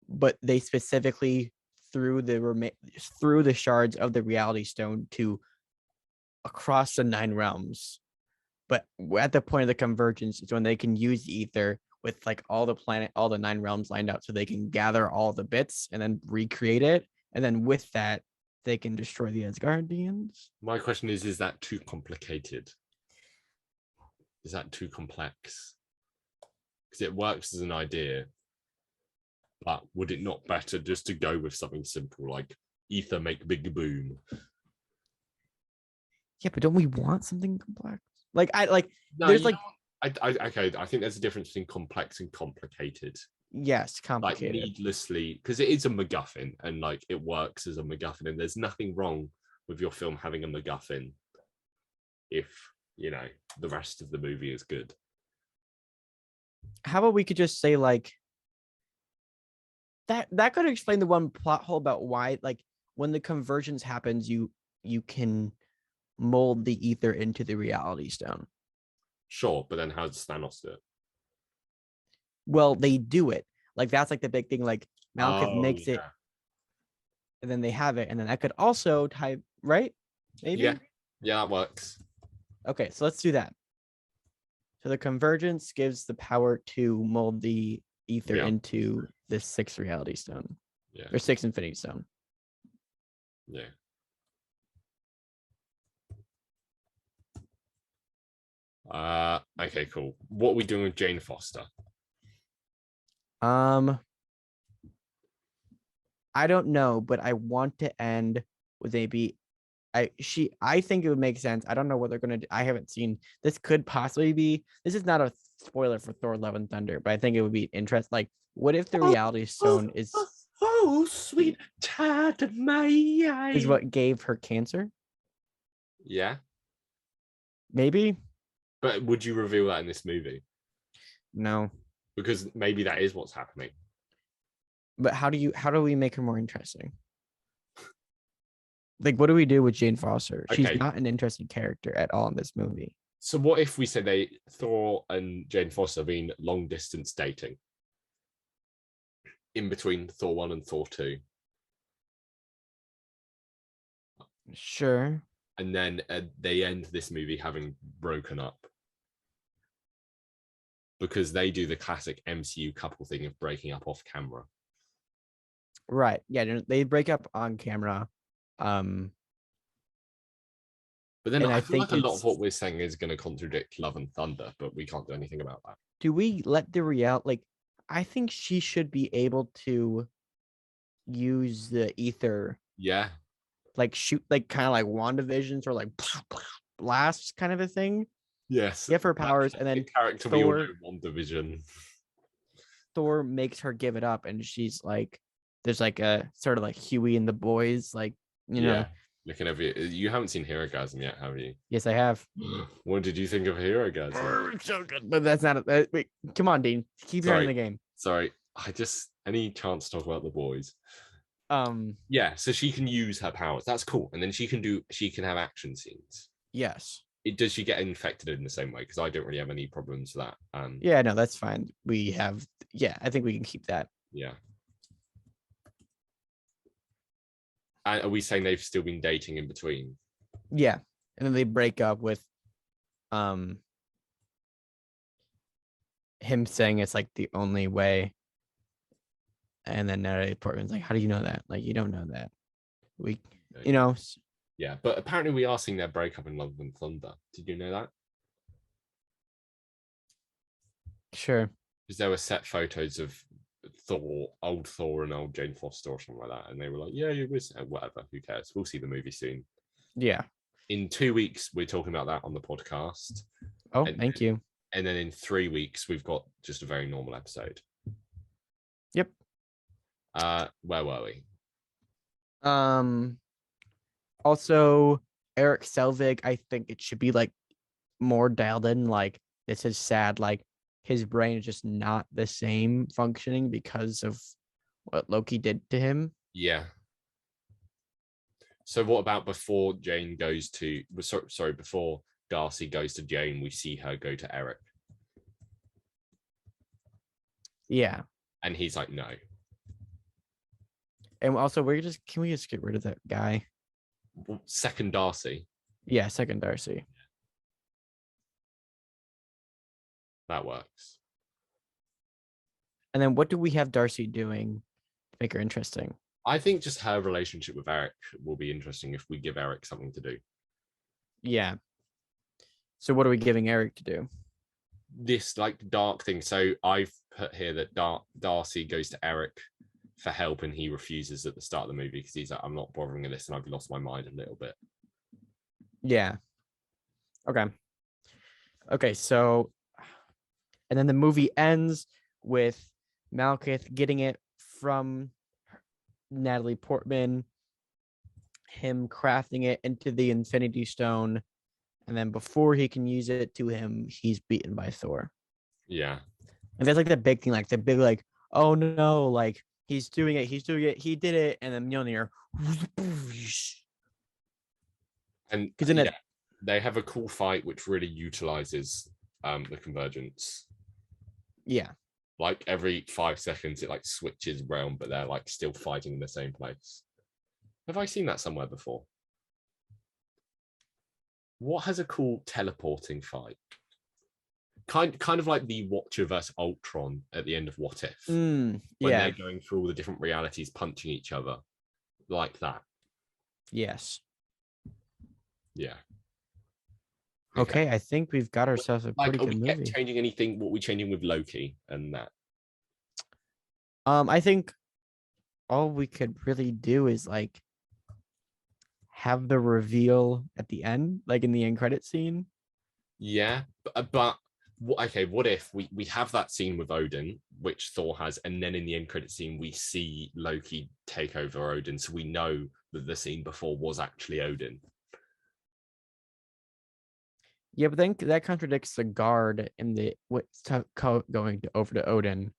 But they specifically threw the shards of the Reality Stone to across the 9 realms. But at the point of the convergence is when they can use the ether with like all the 9 realms lined up, so they can gather all the bits and then recreate it. And then with that, they can destroy the Asgardians. My question is that too complicated? Is that too complex? Because it works as an idea, but would it not better just to go with something simple like ether make big boom? Yeah, but don't we want something complex? Like No, there's like okay. I think there's a difference between complex and complicated. yes, Like complicated. needlessly, because it is a MacGuffin and like it works as a MacGuffin, and there's nothing wrong with your film having a MacGuffin if the rest of the movie is good. How about we could just say like that could explain the one plot hole about why like when the convergence happens, you can mold the ether into the Reality Stone. Sure, but then how does Thanos do it? Well, they do it. Like that's like the big thing. Like Malekith makes it, yeah. and then they have it, and then that could also type right. Maybe. Yeah, that works. Okay, so let's do that. So the convergence gives the power to mold the ether into the 6 Reality Stone. Yeah. Or 6 Infinity Stone. Yeah. Okay, cool. What are we doing with Jane Foster? I don't know, but I want to end with maybe I think it would make sense. I don't know what they're gonna do. I haven't seen this. Could possibly be this is not a spoiler for Thor Love and Thunder, but I think it would be interesting. Like, what if the Reality Stone is sweet tad May is what gave her cancer? Yeah. Maybe. But would you reveal that in this movie? No. Because maybe that is what's happening. But how do we make her more interesting? Like, what do we do with Jane Foster? Okay. She's not an interesting character at all in this movie. So what if we said Thor and Jane Foster have been long distance dating in between Thor 1 and Thor 2? Sure. And then they end this movie having broken up. Because they do the classic MCU couple thing of breaking up off camera. Right. Yeah, they break up on camera. But then I feel like a lot of what we're saying is going to contradict Love and Thunder, but we can't do anything about that. Do we let the reality, I think she should be able to use the ether. Yeah. Like shoot, like kind of like WandaVisions or like blasts kind of a thing. Yes. Give her powers, and then character we all know WandaVision. Thor makes her give it up, and she's like, there's like a sort of like Huey and the boys, like you know. Looking over you haven't seen Herogasm yet, have you? Yes, I have. What did you think of Herogasm? So good, but that's not. Wait, come on, Dean. Keep hearing the game. Sorry, any chance to talk about the boys. Yeah, so she can use her powers. That's cool, and then she can have action scenes. Yes. Does she get infected in the same way? Because I don't really have any problems with that. Yeah, no, that's fine. We have. Yeah, I think we can keep that. Yeah. And are we saying they've still been dating in between? Yeah, and then they break up with, him saying it's like the only way. And then Natalie Portman's like, "How do you know that? Like, you don't know that. We, you know." Yeah, but apparently we are seeing their breakup in Love and Thunder. Did you know that? Sure. Because there were set photos of old Thor and old Jane Foster or something like that, and they were like, "Yeah, you was whatever. Who cares? We'll see the movie soon." Yeah. In 2 weeks, we're talking about that on the podcast. Oh, thank you. And then in 3 weeks, we've got just a very normal episode. Yep. Where were we? Also, Eric Selvig, I think it should be like more dialed in. Like, this is sad. Like, his brain is just not the same functioning because of what Loki did to him. Yeah. So what about before Jane goes to sorry, before Darcy goes to Jane, we see her go to Eric. Yeah. And he's like, no. And also can we just get rid of that guy? Second Darcy. Yeah, second Darcy. That works. And then what do we have Darcy doing to make her interesting? I think just her relationship with Eric will be interesting if we give Eric something to do. Yeah. So what are we giving Eric to do? This like dark thing. So I've put here that Darcy goes to Eric for help and he refuses at the start of the movie because he's like, I'm not bothering with this and I've lost my mind a little bit. Yeah. Okay, so and then the movie ends with Malekith getting it from Natalie Portman, him crafting it into the Infinity Stone, and then before he can use it to him, he's beaten by Thor. Yeah. And that's like the big thing, like the big, like, oh no, like he's doing it, he did it, and then Mjolnir. And because in it, they have a cool fight which really utilizes the convergence. Yeah. Like every 5 seconds it like switches around, but they're like still fighting in the same place. Have I seen that somewhere before? What has a cool teleporting fight? Kind of like the Watcher versus Ultron at the end of What If. When they're going through all the different realities, punching each other. Like that. Yes. Yeah. Okay, I think we've got ourselves a pretty good movie. Changing anything? What are we changing with Loki and that? I think all we could really do is like have the reveal at the end, like in the end credit scene. Yeah, but okay, what if we have that scene with Odin, which Thor has, and then in the end credit scene we see Loki take over Odin, so we know that the scene before was actually Odin. Yeah, but then that contradicts the guard in the going over to Odin.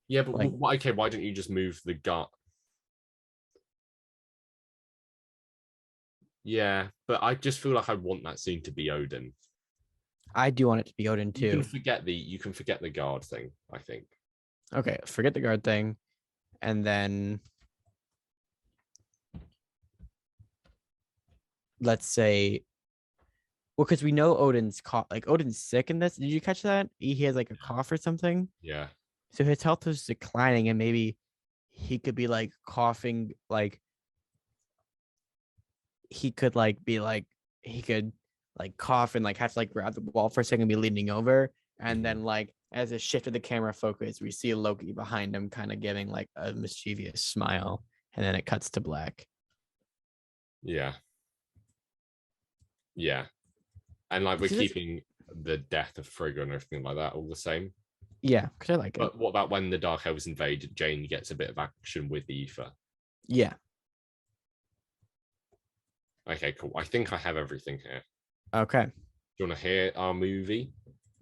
Yeah, but like, okay, why don't you just move the guard? Yeah, but I just feel like I want that scene to be Odin. I do want it to be Odin too. You can forget the guard thing, I think. Okay, forget the guard thing, and then let's say, well, because we know Odin's Odin's sick in this. Did you catch that? He has like a cough or something. Yeah. So his health is declining, and maybe he could be like coughing, like he could cough and like have to like grab the wall for a second and be leaning over. And then like as it shifted the camera focus, we see Loki behind him kind of giving like a mischievous smile. And then it cuts to black. Yeah. Yeah. And like we're keeping the death of Frigga and everything like that all the same. Yeah, because I like it. But what about when the Dark Elves invade, Jane gets a bit of action with the ether? Yeah. Okay, cool. I think I have everything here. Okay. Do you want to hear our movie?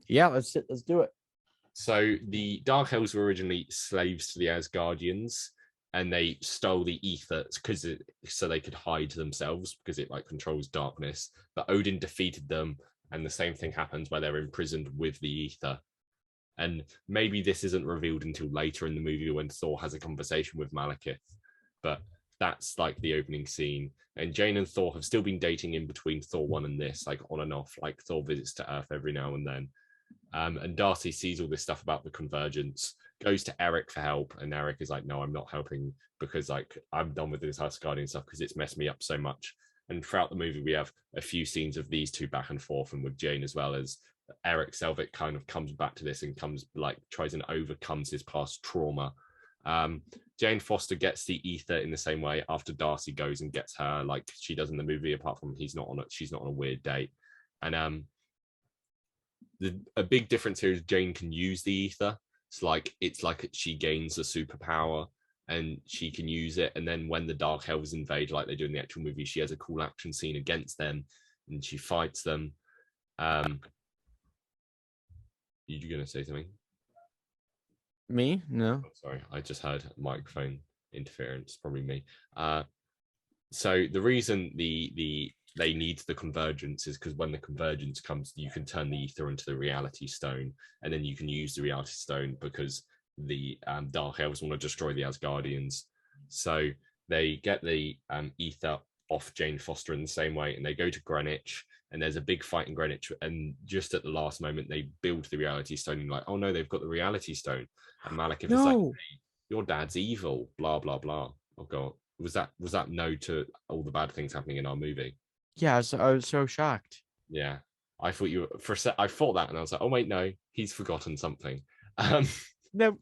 Yeah, let's do it. So the Dark Elves were originally slaves to the Asgardians, and they stole the ether so they could hide themselves because it like controls darkness. But Odin defeated them, and the same thing happens where they're imprisoned with the ether. And maybe this isn't revealed until later in the movie when Thor has a conversation with Malekith, but that's like the opening scene. And Jane and Thor have still been dating in between Thor 1 and this, like on and off. Like Thor visits to Earth every now and then. And Darcy sees all this stuff about the convergence, goes to Eric for help, and Eric is like, no, I'm not helping because like I'm done with this Asgardian stuff because it's messed me up so much. And throughout the movie, we have a few scenes of these two back and forth, and with Jane as well as Eric Selvig kind of comes back to this and tries and overcomes his past trauma. Jane Foster gets the ether in the same way after Darcy goes and gets her like she does in the movie, apart from she's not on a weird date. And a big difference here is Jane can use the ether. It's like she gains a superpower and she can use it. And then when the Dark Elves invade, like they do in the actual movie, she has a cool action scene against them and she fights them. You gonna say something? Me? No. Oh, sorry, I just heard microphone interference. Probably me. So the reason they need the convergence is because when the convergence comes, you can turn the ether into the reality stone, and then you can use the reality stone because the Dark Elves want to destroy the Asgardians. So they get the ether off Jane Foster in the same way, and they go to Greenwich, and there's a big fight in Greenwich, and just at the last moment they build the reality stone, and like, oh no, they've got the reality stone, and Malekith is like, hey, your dad's evil, blah blah blah. Oh god, was that no to all the bad things happening in our movie? Yeah, I was so shocked. Yeah, I thought you were, for a sec. I thought that, and I was like, oh wait, no, he's forgotten something. Um, No.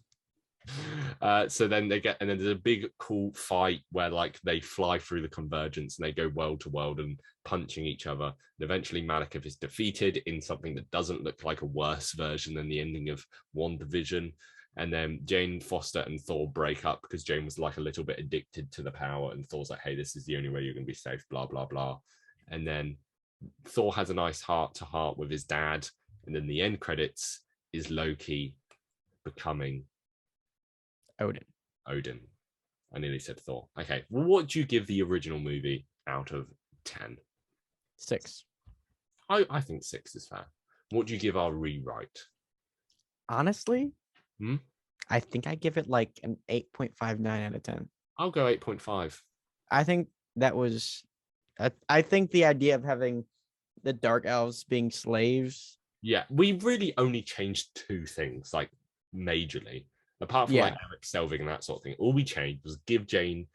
so then they get, and then there's a big cool fight where like they fly through the convergence and they go world to world and punching each other. And eventually Malekith is defeated in something that doesn't look like a worse version than the ending of WandaVision. And then Jane Foster and Thor break up because Jane was like a little bit addicted to the power, and Thor's like, hey, this is the only way you're going to be safe, blah, blah, blah. And then Thor has a nice heart to heart with his dad. And then the end credits is Loki becoming Odin. I nearly said Thor. Okay. Well, what do you give the original movie out of 10? 6. I think 6 is fair. What do you give our rewrite? Honestly, Hmm? I think I give it like an 8.59 out of 10. I'll go 8.5. I think that was, I think the idea of having the Dark Elves being slaves. Yeah, we really only changed 2 things, like majorly, apart from like Eric Selvig and that sort of thing. All we changed was give Jane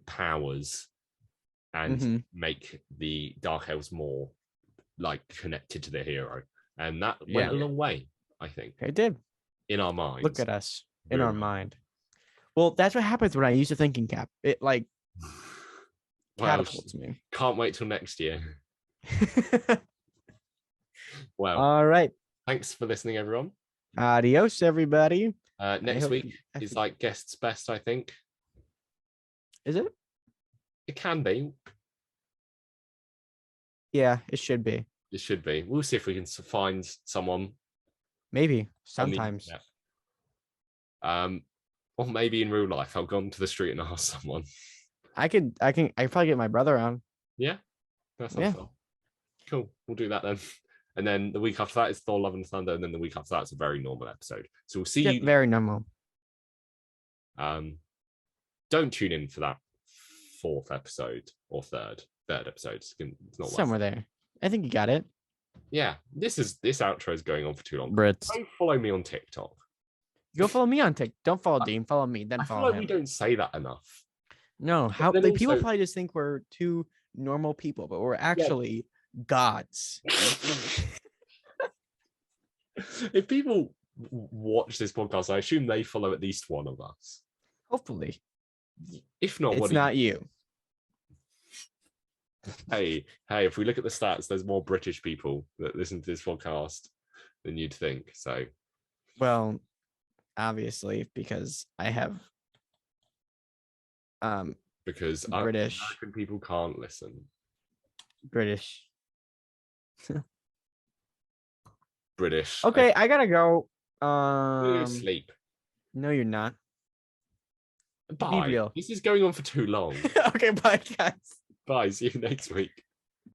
powers and make the Dark Elves more like connected to the hero, and that went a long way. I think it did. In our minds. Look at us in our mind. Well, that's what happens when I use a thinking cap. It like catapults me. Can't wait till next year. Well, all right. Thanks for listening, everyone. Adios, everybody. Next week is like guests best, I think. Is it? It can be. Yeah, it should be. It should be. We'll see if we can find someone. Maybe sometimes. Or maybe in real life, I'll go onto the street and ask someone. I could probably get my brother on. Yeah, that sounds fun. Cool. We'll do that then. And then the week after that is Thor: Love and Thunder, and then the week after that is a very normal episode. So we'll see you. Very normal. Don't tune in for that 4th episode or third episode. It's not somewhere there. I think you got it. Yeah, this outro is going on for too long. Brits. Don't follow me on TikTok. Go follow me on TikTok. Don't follow Dean. Follow me. Then follow him. We don't say that enough. No, people probably just think we're 2 normal people, but we're actually gods. If people watch this podcast, I assume they follow at least one of us. Hopefully. If not, it's not you. Hey, if we look at the stats, there's more British people that listen to this podcast than you'd think. So, well, obviously, because I have because British American people can't listen. British. British. Okay, I gotta go. Sleep. No, you're not. Bye. This is going on for too long. Okay, bye, guys. Bye. See you next week.